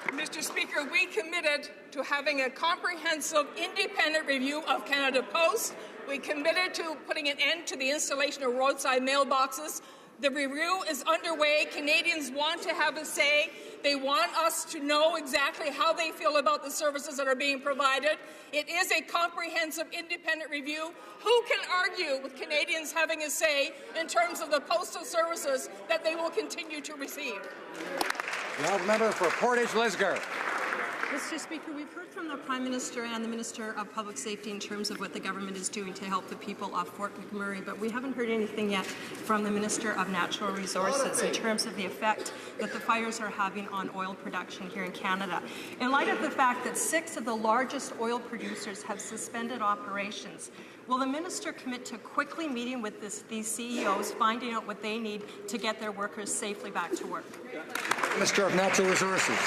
[SPEAKER 4] Mr. Speaker, we committed to having a comprehensive, independent review of Canada Post. We committed to putting an end to the installation of roadside mailboxes. The review is underway. Canadians want to have a say. They want us to know exactly how they feel about the services that are being provided. It is a comprehensive, independent review. Who can argue with Canadians having a say in terms of the postal services that they will continue to receive?
[SPEAKER 7] The honourable member for Portage Lisgar.
[SPEAKER 5] Mr. Speaker, we've heard from the Prime Minister and the Minister of Public Safety in terms of what the government is doing to help the people of Fort McMurray, but we haven't heard anything yet from the Minister of Natural Resources in terms of the effect that the fires are having on oil production here in Canada. In light of the fact that 6 of the largest oil producers have suspended operations, will the Minister commit to quickly meeting with these CEOs, finding out what they need to get their workers safely back to work?
[SPEAKER 7] Minister of Natural Resources.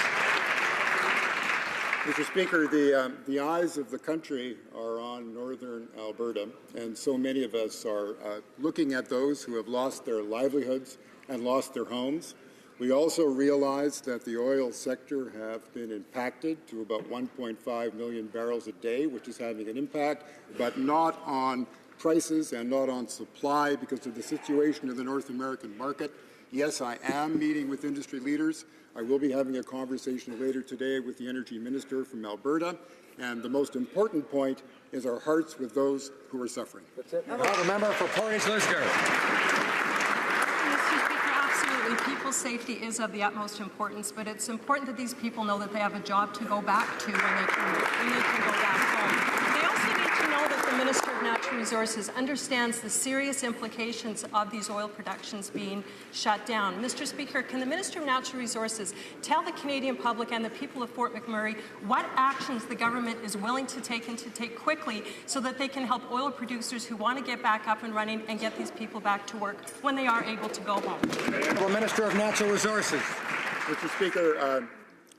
[SPEAKER 24] Mr. Speaker, the eyes of the country are on northern Alberta, and so many of us are looking at those who have lost their livelihoods and lost their homes. We also realize that the oil sector have been impacted to about 1.5 million barrels a day, which is having an impact, but not on prices and not on supply because of the situation of the North American market. Yes, I am meeting with industry leaders. I will be having a conversation later today with the Energy Minister from Alberta. And the most important point is our hearts with those who are suffering.
[SPEAKER 7] That's it. The member for Portage-Lisgar.
[SPEAKER 5] Mr. Speaker, absolutely. People's safety is of the utmost importance, but it's important that these people know that they have a job to go back to when they can go back home. They also need to know that the Minister of Natural Resources understands the serious implications of these oil productions being shut down. Mr. Speaker, can the Minister of Natural Resources tell the Canadian public and the people of Fort McMurray what actions the government is willing to take and to take quickly so that they can help oil producers who want to get back up and running and get these people back to work when they are able to go home?
[SPEAKER 7] The Minister of Natural Resources.
[SPEAKER 24] Mr. Speaker,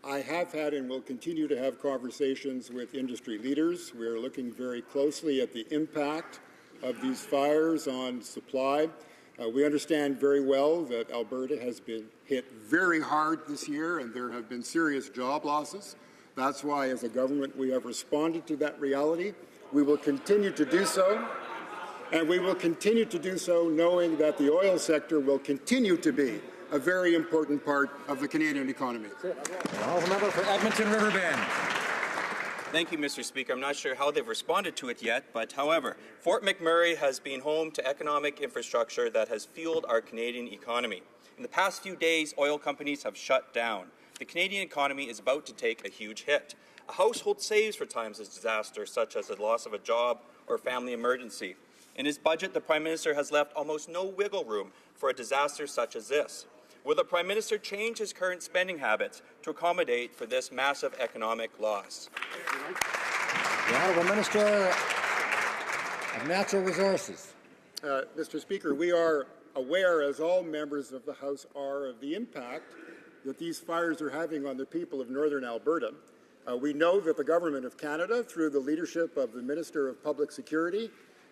[SPEAKER 24] I have had and will continue to have conversations with industry leaders. We are looking very closely at the impact of these fires on supply. We understand very well that Alberta has been hit very hard this year and there have been serious job losses. That's why, as a government, we have responded to that reality. We will continue to do so, and we will continue to do so knowing that the oil sector will continue to be a very important part of the Canadian economy.
[SPEAKER 7] All the member for Edmonton Riverbend.
[SPEAKER 8] Thank you, Mr. Speaker. I'm not sure how they've responded to it yet, but however, Fort McMurray has been home to economic infrastructure that has fueled our Canadian economy. In the past few days, oil companies have shut down. The Canadian economy is about to take a huge hit. A household saves for times of disaster, such as the loss of a job or family emergency. In his budget, the Prime Minister has left almost no wiggle room for a disaster such as this. Will the Prime Minister change his current spending habits to accommodate for this massive economic loss?
[SPEAKER 7] The Honourable Minister of Natural Resources.
[SPEAKER 24] Mr. Speaker, we are aware, as all members of the House are, of the impact that these fires are having on the people of Northern Alberta. We know that the Government of Canada, through the leadership of the Minister of Public Security,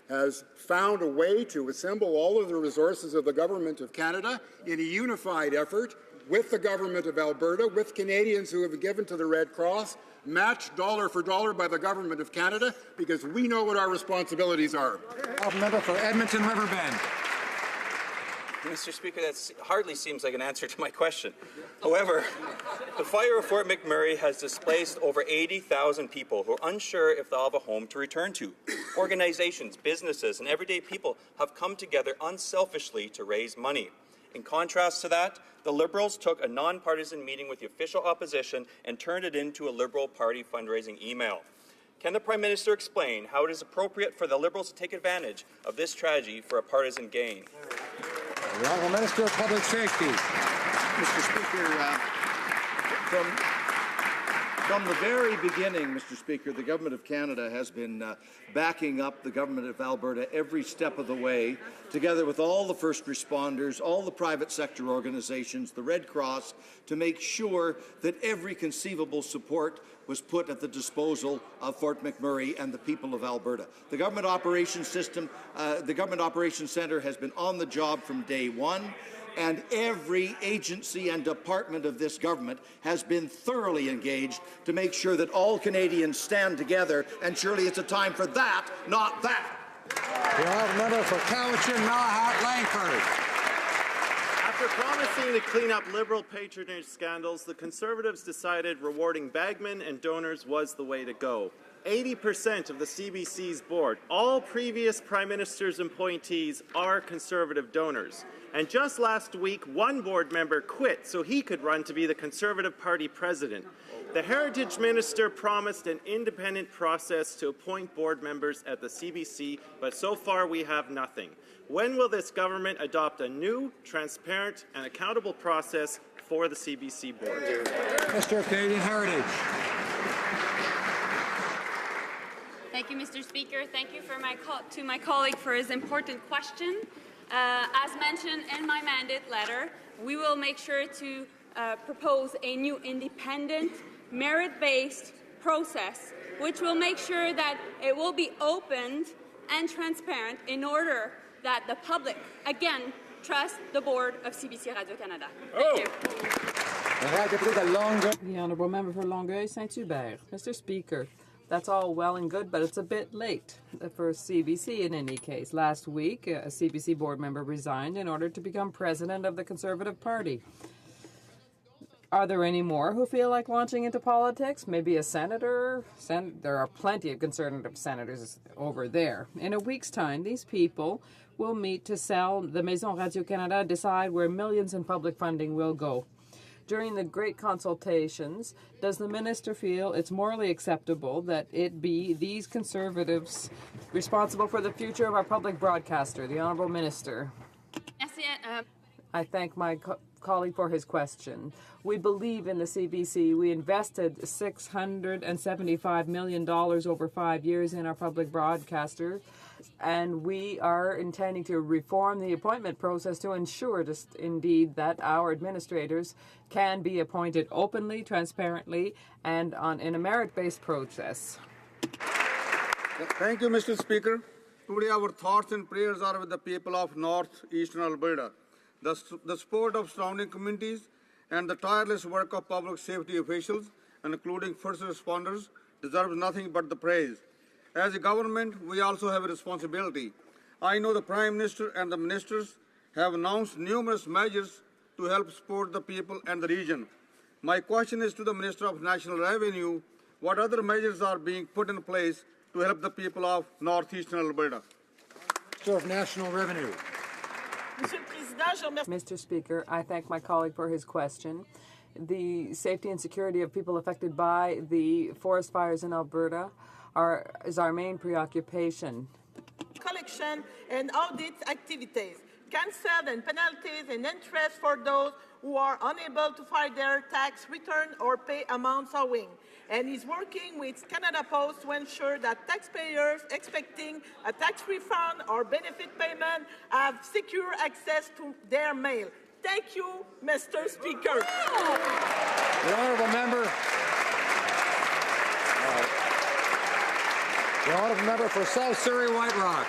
[SPEAKER 24] has found a way to assemble all of the resources of the Government of Canada in a unified effort with the Government of Alberta, with Canadians who have given to the Red Cross, matched dollar for dollar by the Government of Canada, because we know what our responsibilities are.
[SPEAKER 7] Member for Edmonton Riverbend.
[SPEAKER 8] Mr. Speaker, that hardly seems like an answer to my question. However, the fire of Fort McMurray has displaced over 80,000 people who are unsure if they'll have a home to return to. Organizations, businesses, and everyday people have come together unselfishly to raise money. In contrast to that, the Liberals took a nonpartisan meeting with the official opposition and turned it into a Liberal Party fundraising email. Can the Prime Minister explain how it is appropriate for the Liberals to take advantage of this tragedy for a partisan gain?
[SPEAKER 7] The Honourable Minister of Public Safety.
[SPEAKER 18] Mr. Speaker, from the very beginning, Mr. Speaker, the Government of Canada has been backing up the Government of Alberta every step of the way, together with all the first responders, all the private sector organizations, the Red Cross, to make sure that every conceivable support was put at the disposal of Fort McMurray and the people of Alberta. The Government Operations System, the Government Operations Centre has been on the job from day one, and every agency and department of this government has been thoroughly engaged to make sure that all Canadians stand together, and surely it's a time for that, not that.
[SPEAKER 7] The Honourable Member for Cowichan, Malahat, Langford.
[SPEAKER 9] After promising to clean up Liberal patronage scandals, the Conservatives decided rewarding bagmen and donors was the way to go. 80% of the CBC's board, all previous Prime Minister's appointees, are Conservative donors. And just last week, one board member quit so he could run to be the Conservative Party president. The Heritage Minister promised an independent process to appoint board members at the CBC, but so far we have nothing. When will this government adopt a new, transparent and accountable process for the CBC board?
[SPEAKER 7] Minister of Canadian Heritage.
[SPEAKER 10] Thank you, Mr. Speaker. Thank you to my colleague for his important question. As mentioned in my mandate letter, we will make sure to propose a new independent, merit-based process, which will make sure that it will be opened and transparent in order that the public, again, trust the board of CBC Radio-Canada. Thank you.
[SPEAKER 2] The Honourable Member for Longueuil-Saint-Hubert. Mr. Speaker, that's all well and good, but it's a bit late for CBC in any case. Last week, a CBC board member resigned in order to become president of the Conservative Party. Are there any more who feel like launching into politics? Maybe a senator? There are plenty of Conservative senators over there. In a week's time, these people will meet to sell the Maison Radio-Canada, decide where millions in public funding will go. During the great consultations, does the minister feel it's morally acceptable that it be these Conservatives responsible for the future of our public broadcaster? The Honourable Minister. I thank my colleague for his question. We believe in the CBC. We invested $675 million over 5 years in our public broadcaster, and we are intending to reform the appointment process to ensure indeed that our administrators can be appointed openly, transparently, and in a merit-based process.
[SPEAKER 6] Thank you, Mr. Speaker. Today our thoughts and prayers are with the people of northeastern Alberta. The support of surrounding communities and the tireless work of public safety officials, including first responders, deserves nothing but the praise. As a government, we also have a responsibility. I know the Prime Minister and the ministers have announced numerous measures to help support the people and the region. My question is to the Minister of National Revenue: what other measures are being put in place to help the people of northeastern Alberta?
[SPEAKER 7] Minister of National Revenue.
[SPEAKER 2] Mr. Speaker, I thank my colleague for his question. The safety and security of people affected by the forest fires in Alberta is our main preoccupation.
[SPEAKER 11] Collection and audit activities, cancel and penalties and interest for those who are unable to file their tax return or pay amounts owing. And is working with Canada Post to ensure that taxpayers expecting a tax refund or benefit payment have secure access to their mail. Thank you, Mr. Speaker.
[SPEAKER 7] The honourable member. The honourable member for South Surrey White Rock.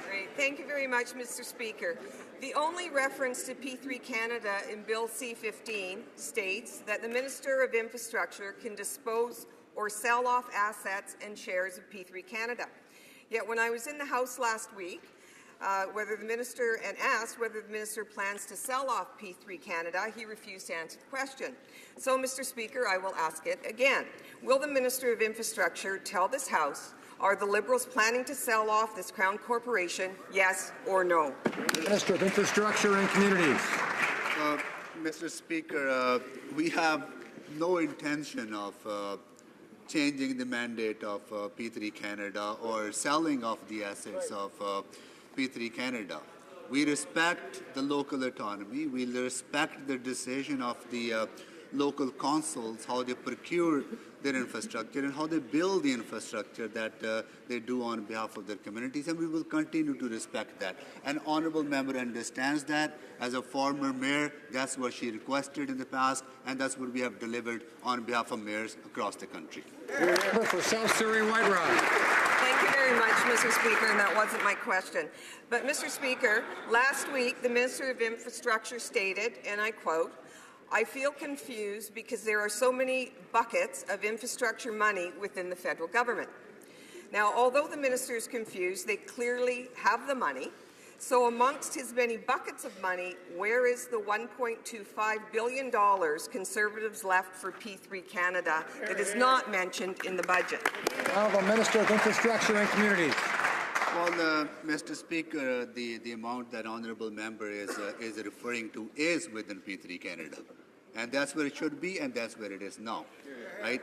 [SPEAKER 12] Great. Thank you very much, Mr. Speaker. The only reference to P3 Canada in Bill C-15 states that the Minister of Infrastructure can dispose or sell off assets and shares of P3 Canada. Yet when I was in the House last week, asked whether the Minister plans to sell off P3 Canada, he refused to answer the question. So, Mr. Speaker, I will ask it again. Will the Minister of Infrastructure tell this House, are the Liberals planning to sell off this Crown Corporation, yes or no?
[SPEAKER 7] Minister of Infrastructure and Communities.
[SPEAKER 13] Mr. Speaker, we have no intention of changing the mandate of P3 Canada or selling off the assets of P3 Canada. We respect the local autonomy. We respect the decision of the local councils, how they procure their infrastructure and how they build the infrastructure that they do on behalf of their communities, and we will continue to respect that. An honourable member understands that. As a former mayor, that's what she requested in the past, and that's what we have delivered on behalf of mayors across the country.
[SPEAKER 7] Member for South Surrey White Rock.
[SPEAKER 12] Thank you very much, Mr. Speaker, and that wasn't my question. But, Mr. Speaker, last week the Minister of Infrastructure stated, and I quote, "I feel confused because there are so many buckets of infrastructure money within the federal government." Now, although the minister is confused, they clearly have the money. So amongst his many buckets of money, where is the $1.25 billion Conservatives left for P3 Canada that is not mentioned in the budget?
[SPEAKER 7] Honourable Minister of Infrastructure and Communities.
[SPEAKER 13] Well, Mr. Speaker, the amount that honourable member is referring to is within P3 Canada, and that's where it should be, and that's where it is now, right?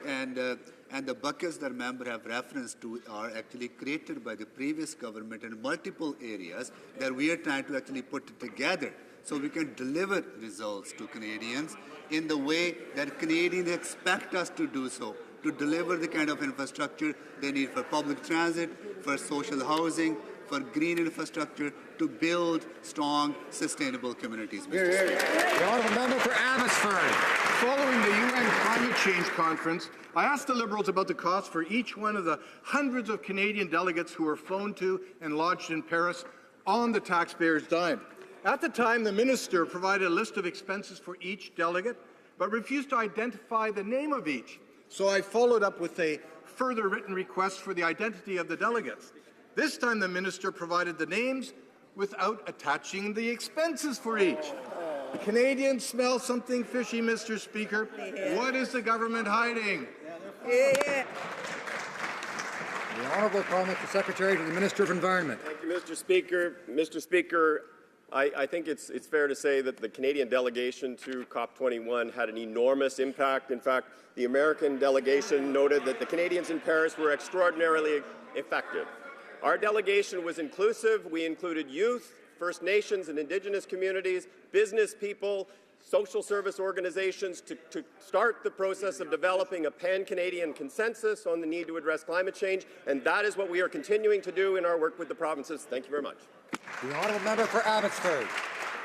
[SPEAKER 13] And the buckets that member have reference to are actually created by the previous government in multiple areas that we are trying to actually put together so we can deliver results to Canadians in the way that Canadians expect us to do so, to deliver the kind of infrastructure they need for public transit, for social housing, for green infrastructure to build strong, sustainable communities. Mr. Speaker.
[SPEAKER 7] The honourable member for Abbotsford.
[SPEAKER 14] Following the UN Climate Change Conference, I asked the Liberals about the cost for each one of the hundreds of Canadian delegates who were flown to and lodged in Paris on the taxpayers' dime. At the time, the minister provided a list of expenses for each delegate, but refused to identify the name of each. So I followed up with a further written request for the identity of the delegates. This time, the minister provided the names without attaching the expenses for each. Canadians smell something fishy, Mr. Speaker. What is the government hiding?
[SPEAKER 7] The Honourable Parliamentary Secretary to the Minister of Environment.
[SPEAKER 15] Thank you, Mr. Speaker. Mr. Speaker, I think it's fair to say that the Canadian delegation to COP21 had an enormous impact. In fact, the American delegation noted that the Canadians in Paris were extraordinarily effective. Our delegation was inclusive. We included youth, First Nations and Indigenous communities, business people, social service organizations to start the process of developing a pan-Canadian consensus on the need to address climate change, and that is what we are continuing to do in our work with the provinces. Thank you very much.
[SPEAKER 7] The honourable member for Abbotsford.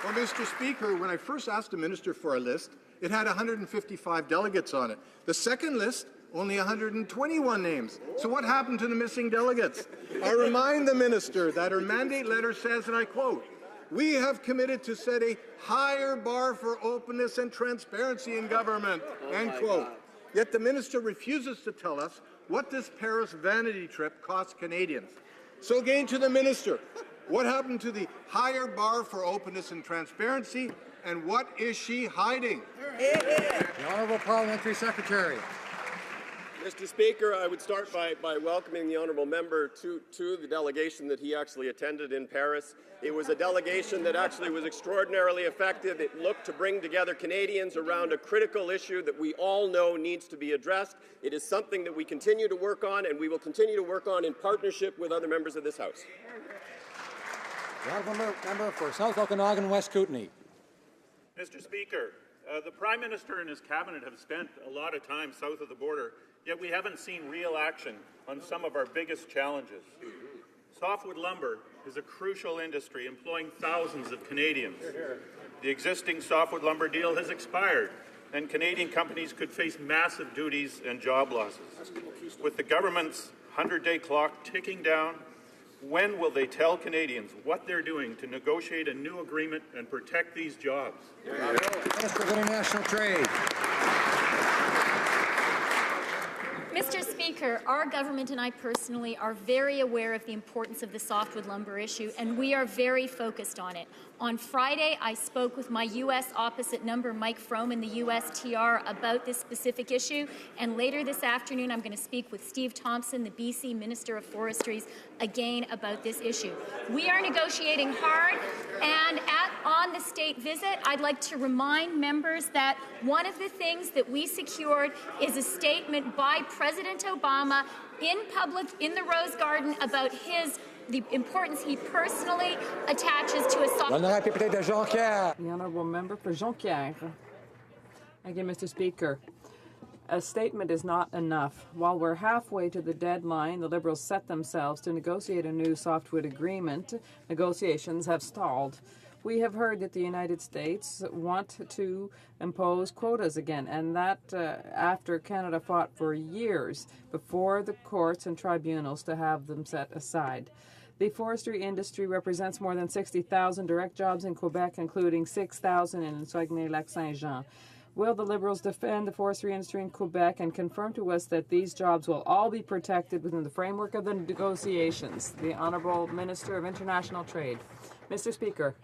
[SPEAKER 14] Well, Mr. Speaker, when I first asked the minister for a list, it had 155 delegates on it. The second list, only 121 names. So what happened to the missing delegates? I remind the minister that her mandate letter says, and I quote, "We have committed to set a higher bar for openness and transparency in government," end quote. Yet the minister refuses to tell us what this Paris vanity trip cost Canadians. So again to the minister, what happened to the higher bar for openness and transparency, and what is she hiding?
[SPEAKER 7] The Honourable Parliamentary Secretary.
[SPEAKER 15] Mr. Speaker, I would start by welcoming the honourable member to the delegation that he actually attended in Paris. It was a delegation that actually was extraordinarily effective. It looked to bring together Canadians around a critical issue that we all know needs to be addressed. It is something that we continue to work on, and we will continue to work on in partnership with other members of this House.
[SPEAKER 7] The honourable member for South Okanagan West Kootenay.
[SPEAKER 16] Mr. Speaker, the Prime Minister and his cabinet have spent a lot of time south of the border, yet we haven't seen real action on some of our biggest challenges. Softwood lumber is a crucial industry employing thousands of Canadians. The existing softwood lumber deal has expired, and Canadian companies could face massive duties and job losses. With the government's 100-day clock ticking down, when will they tell Canadians what they're doing to negotiate a new agreement and protect these jobs?
[SPEAKER 7] Minister of International Trade.
[SPEAKER 17] Mr. Speaker, our government and I personally are very aware of the importance of the softwood lumber issue, and we are very focused on it. On Friday, I spoke with my U.S. opposite number, Mike Froman, the USTR, about this specific issue, and later this afternoon I'm going to speak with Steve Thompson, the BC Minister of Forestries, again about this issue. We are negotiating hard, and on the state visit, I'd like to remind members that one of the things that we secured is a statement by President Obama in public in the Rose Garden about the importance he personally attaches to a soft...
[SPEAKER 2] The honourable member for Jonquière. Thank you, Mr. Speaker. A statement is not enough. While we're halfway to the deadline, the Liberals set themselves to negotiate a new softwood agreement. Negotiations have stalled. We have heard that the United States want to impose quotas again, and that after Canada fought for years before the courts and tribunals to have them set aside. The forestry industry represents more than 60,000 direct jobs in Quebec, including 6,000 in Saguenay-Lac-Saint-Jean. Will the Liberals defend the forestry industry in Quebec and confirm to us that these jobs will all be protected within the framework of the negotiations? The Honourable Minister of International Trade. Mr. Speaker,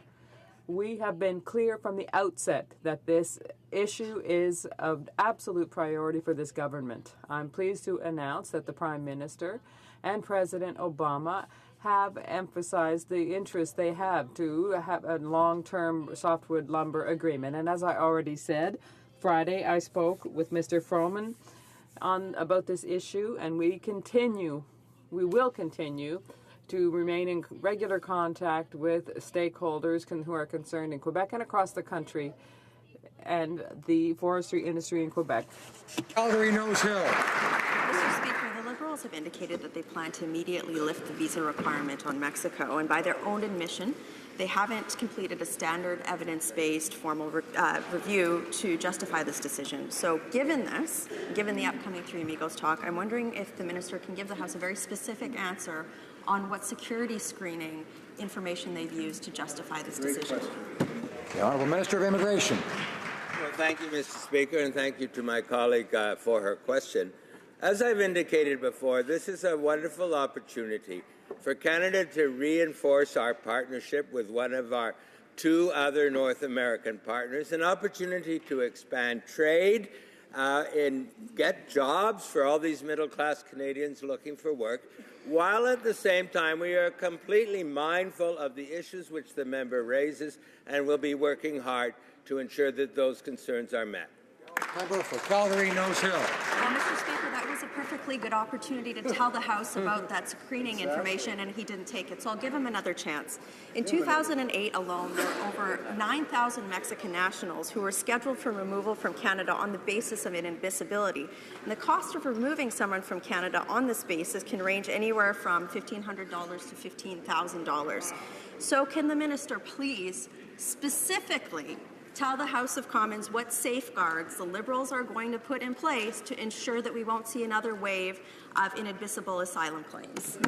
[SPEAKER 2] we have been clear from the outset that this issue is of absolute priority for this government. I'm pleased to announce that the Prime Minister and President Obama have emphasized the interest they have to have a long-term softwood lumber agreement. And as I already said, Friday I spoke with Mr. Froman about this issue, and we will continue to remain in regular contact with stakeholders who are concerned in Quebec and across the country and the forestry industry in Quebec.
[SPEAKER 7] Calgary Nose Hill.
[SPEAKER 21] Mr. Speaker, the Liberals
[SPEAKER 1] House have indicated that they plan to immediately lift the visa requirement on Mexico, and by their own admission, they haven't completed a standard evidence-based formal review to justify this decision. So given this, given the upcoming Three Amigos talk, I'm wondering if the Minister can give the House a very specific answer on what security screening information they've used to justify this decision.
[SPEAKER 7] The Honourable Minister of Immigration.
[SPEAKER 19] Well, thank you, Mr. Speaker, and thank you to my colleague for her question. As I've indicated before, this is a wonderful opportunity for Canada to reinforce our partnership with one of our two other North American partners, an opportunity to expand trade and get jobs for all these middle-class Canadians looking for work, while at the same time we are completely mindful of the issues which the member raises and will be working hard to ensure that those concerns are met.
[SPEAKER 7] Member for Calgary-Nose Hill.
[SPEAKER 1] Well, Mr. Speaker, that was a perfectly good opportunity to tell the House about that screening information, and he didn't take it, so I'll give him another chance. In 2008 alone, there were over 9,000 Mexican nationals who were scheduled for removal from Canada on the basis of inadmissibility. And the cost of removing someone from Canada on this basis can range anywhere from $1,500 to $15,000. So can the Minister please specifically tell the House of Commons what safeguards the Liberals are going to put in place to ensure that we won't see another wave of inadmissible asylum claims?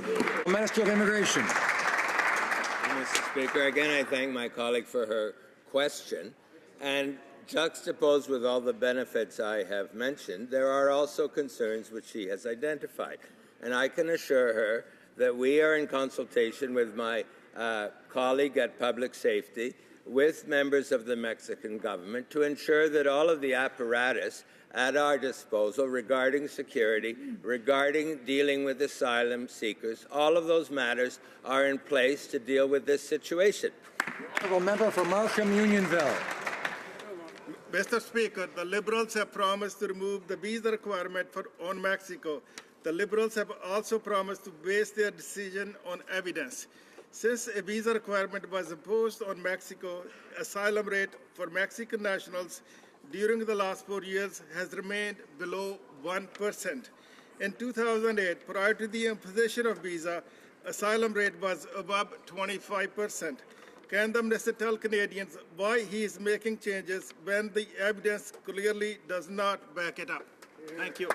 [SPEAKER 7] Minister of Immigration.
[SPEAKER 19] Mr. Speaker, again, I thank my colleague for her question. And juxtaposed with all the benefits I have mentioned, there are also concerns which she has identified. And I can assure her that we are in consultation with my colleague at Public Safety, with members of the Mexican government, to ensure that all of the apparatus at our disposal regarding security, regarding dealing with asylum seekers, all of those matters are in place to deal with this situation.
[SPEAKER 7] Honourable Member for Markham Unionville.
[SPEAKER 21] Mr. Speaker, the Liberals have promised to remove the visa requirement on Mexico. The Liberals have also promised to base their decision on evidence. Since a visa requirement was imposed on Mexico, asylum rate for Mexican nationals during the last 4 years has remained below 1%. In 2008, prior to the imposition of visa, asylum rate was above 25%. Can the Minister tell Canadians why he is making changes when the evidence clearly does not back it up? Thank you.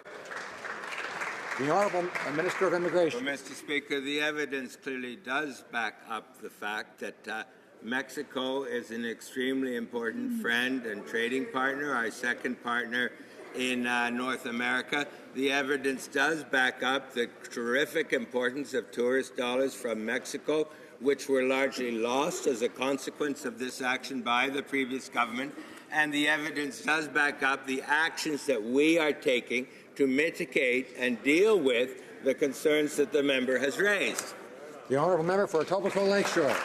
[SPEAKER 7] The Honourable Minister of Immigration.
[SPEAKER 19] Well, Mr. Speaker, the evidence clearly does back up the fact that Mexico is an extremely important friend and trading partner, our second partner in North America. The evidence does back up the terrific importance of tourist dollars from Mexico, which were largely lost as a consequence of this action by the previous government. And the evidence does back up the actions that we are taking to mitigate and deal with the concerns that the member has raised.
[SPEAKER 7] The Honourable Member for Etobicoke Lakeshore.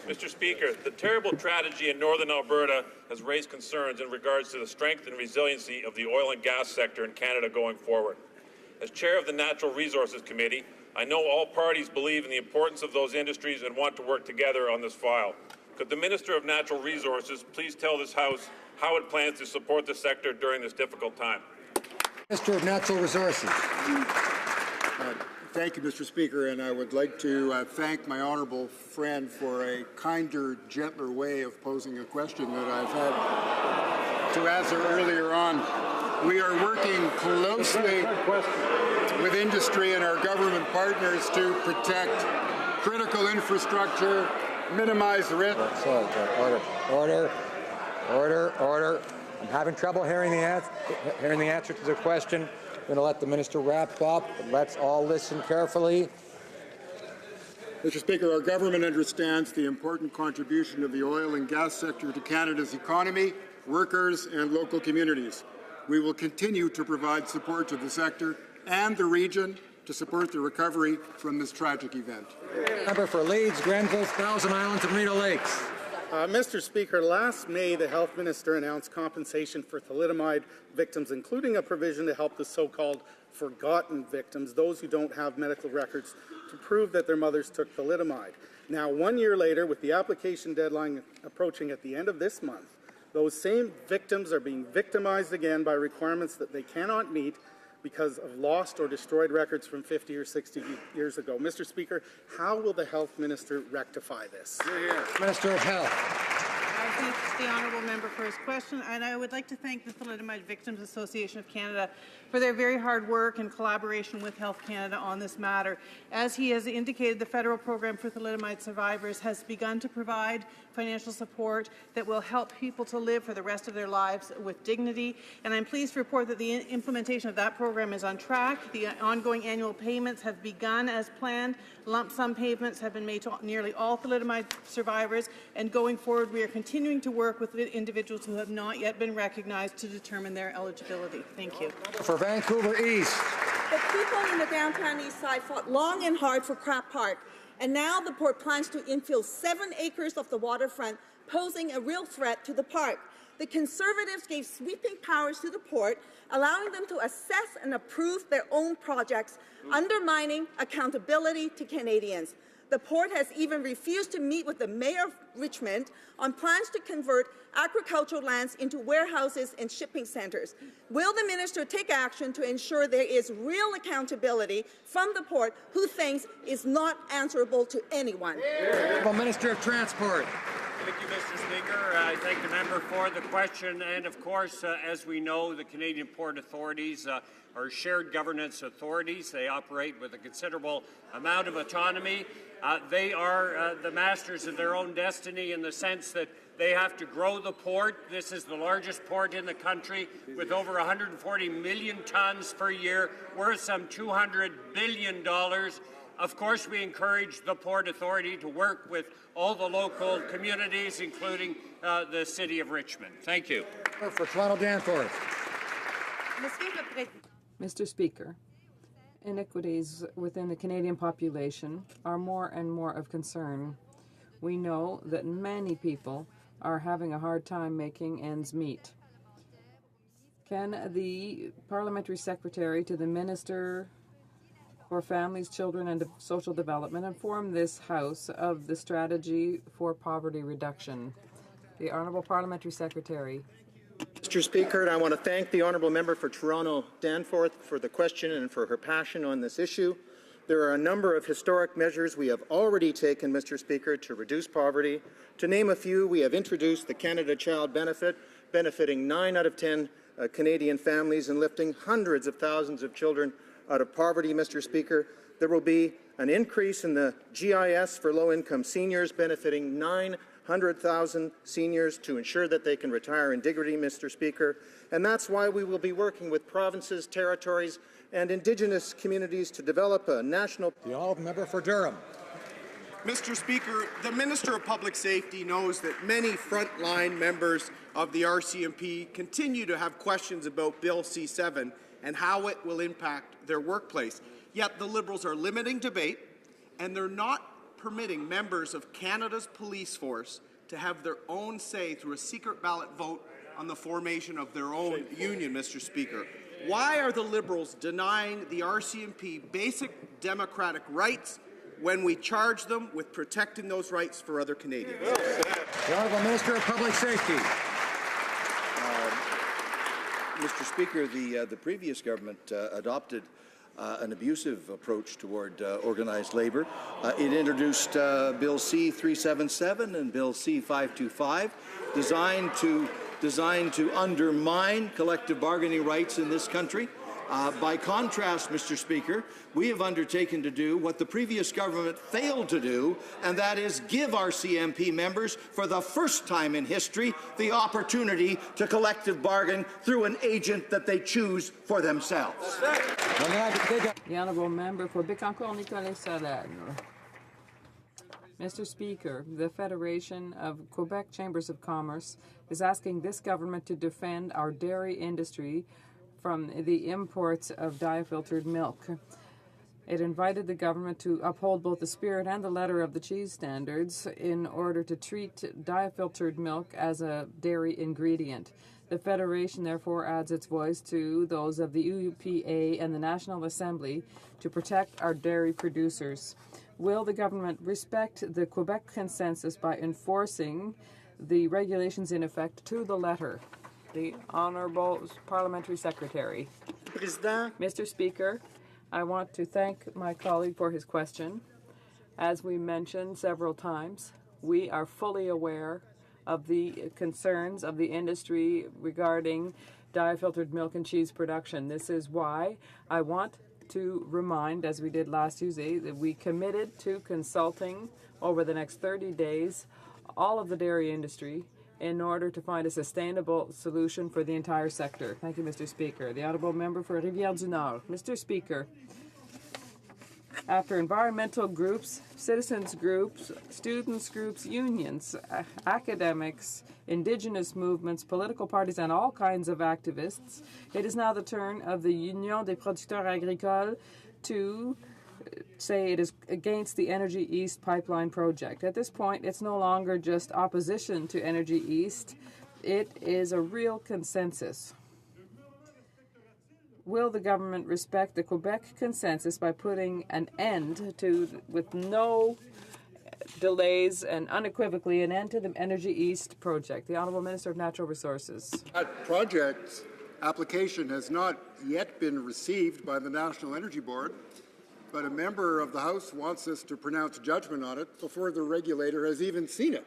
[SPEAKER 22] Mr. Speaker, the terrible tragedy in northern Alberta has raised concerns in regards to the strength and resiliency of the oil and gas sector in Canada going forward. As chair of the Natural Resources Committee, I know all parties believe in the importance of those industries and want to work together on this file. Could the Minister of Natural Resources please tell this House how it plans to support the sector during this difficult time?
[SPEAKER 7] Minister of Natural Resources.
[SPEAKER 23] Thank you, Mr. Speaker, and I would like to thank my honourable friend for a kinder, gentler way of posing a question that I've had to answer earlier on. We are working closely with industry and our government partners to protect critical infrastructure, minimize risk.
[SPEAKER 7] Order. I'm having trouble hearing the answer to the question. I'm going to let the Minister wrap up. Let's all listen carefully.
[SPEAKER 23] Mr. Speaker, our government understands the important contribution of the oil and gas sector to Canada's economy, workers, and local communities. We will continue to provide support to the sector and the region to support the recovery from this tragic event.
[SPEAKER 7] Member for Leeds, Grenville, Thousand Islands, and Rideau Lakes.
[SPEAKER 26] Mr. Speaker, last May, the Health Minister announced compensation for thalidomide victims, including a provision to help the so-called forgotten victims, those who don't have medical records to prove that their mothers took thalidomide. Now, 1 year later, with the application deadline approaching at the end of this month, those same victims are being victimized again by requirements that they cannot meet because of lost or destroyed records from 50 or 60 years ago. Mr. Speaker, how will the Health Minister rectify this?
[SPEAKER 7] Minister of Health.
[SPEAKER 11] I thank the honourable member for his question, and I would like to thank the Thalidomide Victims Association of Canada for their very hard work and collaboration with Health Canada on this matter. As he has indicated, the federal program for thalidomide survivors has begun to provide financial support that will help people to live for the rest of their lives with dignity, and I'm pleased to report that the implementation of that program is on track. The ongoing annual payments have begun as planned. Lump sum payments have been made to nearly all thalidomide survivors, and going forward we are continuing to work with individuals who have not yet been recognized to determine their eligibility. Thank you.
[SPEAKER 7] For Vancouver East.
[SPEAKER 3] The people in the downtown east side fought long and hard for Crap Park, and now the port plans to infill 7 acres of the waterfront, posing a real threat to the park. The Conservatives gave sweeping powers to the port, allowing them to assess and approve their own projects, undermining accountability to Canadians. The port has even refused to meet with the Mayor of Richmond on plans to convert agricultural lands into warehouses and shipping centres. Will the minister take action to ensure there is real accountability from the port, who thinks is not answerable to anyone?
[SPEAKER 7] Minister of Transport.
[SPEAKER 4] Thank you, Mr. Speaker. I thank the member for the question. And of course, as we know, the Canadian Port Authorities are shared governance authorities. They operate with a considerable amount of autonomy. They are the masters of their own destiny in the sense that they have to grow the port. This is the largest port in the country with over 140 million tons per year, worth some $200 billion. Of course, we encourage the Port Authority to work with all the local communities, including the City of Richmond. Thank you.
[SPEAKER 7] For Toronto Danforth.
[SPEAKER 2] Mr. Speaker, inequities within the Canadian population are more and more of concern. We know that many people are having a hard time making ends meet. Can the Parliamentary Secretary to the Minister for Families, Children and Social Development inform this House of the strategy for poverty reduction? The Honourable Parliamentary Secretary.
[SPEAKER 5] Mr. Speaker, and I want to thank the Honourable Member for Toronto Danforth for the question and for her passion on this issue. There are a number of historic measures we have already taken, Mr. Speaker, to reduce poverty. To name a few, we have introduced the Canada Child Benefit, benefiting 9 out of 10 Canadian families and lifting hundreds of thousands of children out of poverty, Mr. Speaker. There will be an increase in the GIS for low-income seniors, benefiting 900,000 seniors to ensure that they can retire in dignity, Mr. Speaker. And that's why we will be working with provinces, territories, and Indigenous communities to develop a national...
[SPEAKER 7] The Honourable Member for Durham.
[SPEAKER 20] Mr. Speaker, the Minister of Public Safety knows that many frontline members of the RCMP continue to have questions about Bill C-7 and how it will impact their workplace. Yet the Liberals are limiting debate, and they're not permitting members of Canada's police force to have their own say through a secret ballot vote on the formation of their own union, Mr. Speaker. Why are the Liberals denying the RCMP basic democratic rights when we charge them with protecting those rights for other Canadians?
[SPEAKER 7] The Honourable Minister of Public Safety.
[SPEAKER 18] Mr. Speaker, the previous government adopted an abusive approach toward organized labor. It introduced Bill C-377 and Bill C-525, designed to undermine collective bargaining rights in this country. By contrast, Mr. Speaker, we have undertaken to do what the previous government failed to do, and that is give our CMP members, for the first time in history, the opportunity to collective bargain through an agent that they choose for themselves.
[SPEAKER 2] The Honourable Member for Bécancour-Nicolet-Salerne. Mr. Speaker, the Federation of Quebec Chambers of Commerce is asking this government to defend our dairy industry from the imports of diafiltered milk. It invited the government to uphold both the spirit and the letter of the cheese standards in order to treat diafiltered milk as a dairy ingredient. The Federation therefore adds its voice to those of the UPA and the National Assembly to protect our dairy producers. Will the government respect the Quebec consensus by enforcing the regulations in effect to the letter? The Honourable Parliamentary Secretary. Mr. Speaker, I want to thank my colleague for his question. As we mentioned several times, we are fully aware of the concerns of the industry regarding diafiltered milk and cheese production. This is why I want to remind, as we did last Tuesday, that we committed to consulting over the next 30 days all of the dairy industry in order to find a sustainable solution for the entire sector. Thank you, Mr. Speaker. The Honourable Member for Rivière-du-Nord. Mr. Speaker, after environmental groups, citizens groups, students groups, unions, academics, indigenous movements, political parties, and all kinds of activists, it is now the turn of the Union des producteurs agricoles to say it is against the Energy East pipeline project. At this point, it's no longer just opposition to Energy East. It is a real consensus. Will the government respect the Quebec consensus by putting an end to, with no delays and unequivocally, an end to the Energy East project? The Honourable Minister of Natural Resources.
[SPEAKER 23] That project application has not yet been received by the National Energy Board, but a member of the House wants us to pronounce judgment on it before the regulator has even seen it.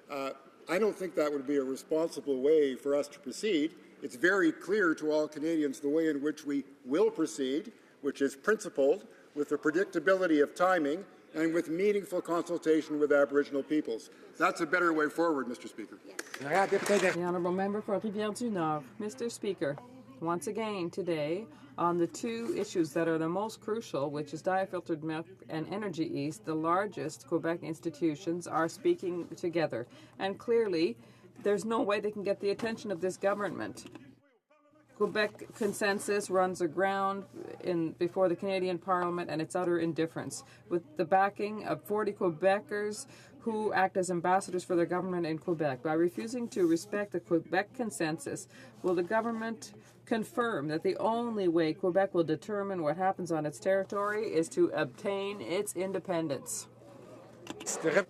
[SPEAKER 23] I don't think that would be a responsible way for us to proceed. It's very clear to all Canadians the way in which we will proceed, which is principled, with the predictability of timing, and with meaningful consultation with Aboriginal peoples. That's a better way forward, Mr. Speaker.
[SPEAKER 2] The Honourable Member for Rivière-du-Nord. Mr. Speaker, once again today, on the two issues that are the most crucial, which is diafiltered milk and Energy East, the largest Quebec institutions are speaking together. And clearly, there's no way they can get the attention of this government. Quebec consensus runs aground before the Canadian Parliament, and it's utter indifference. With the backing of 40 Quebecers who act as ambassadors for their government in Quebec. By refusing to respect the Quebec consensus, will the government confirm that the only way Quebec will determine what happens on its territory is to obtain its independence?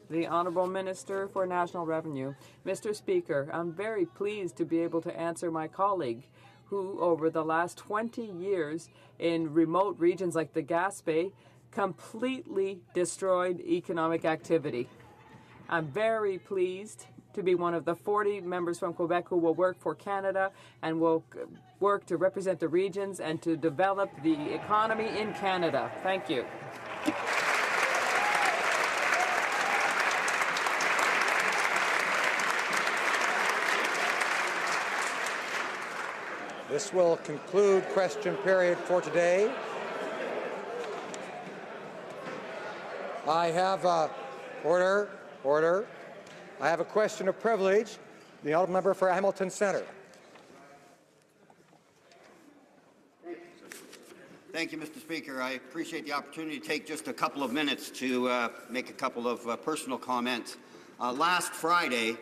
[SPEAKER 2] The Honourable Minister for National Revenue. Mr. Speaker, I'm very pleased to be able to answer my colleague who, over the last 20 years in remote regions like the Gaspé, completely destroyed economic activity. I'm very pleased to be one of the 40 members from Quebec who will work for Canada and will work to represent the regions and to develop the economy in Canada. Thank you.
[SPEAKER 7] This will conclude question period for today. I have order. I have a question of privilege. The honourable member for Hamilton Centre.
[SPEAKER 6] Thank you, Mr. Speaker. I appreciate the opportunity to take just a couple of minutes to make a couple of personal comments. Last Friday,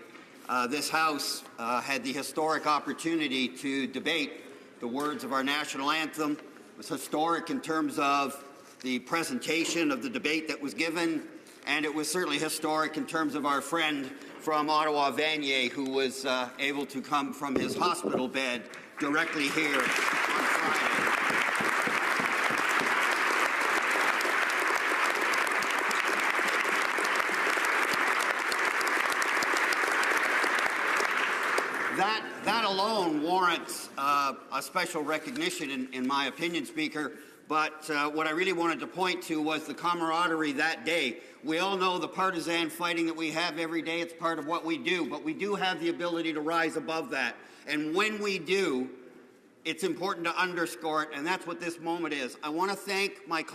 [SPEAKER 6] this House had the historic opportunity to debate the words of our national anthem. It was historic in terms of the presentation of the debate that was given, and it was certainly historic in terms of our friend from Ottawa, Vanier, who was able to come from his hospital bed directly here on Friday. That alone warrants a special recognition, in my opinion, Speaker. But what I really wanted to point to was the camaraderie that day. We all know the partisan fighting that we have every day. It's part of what we do. But we do have the ability to rise above that. And when we do, it's important to underscore it. And that's what this moment is. I want to thank my colleagues.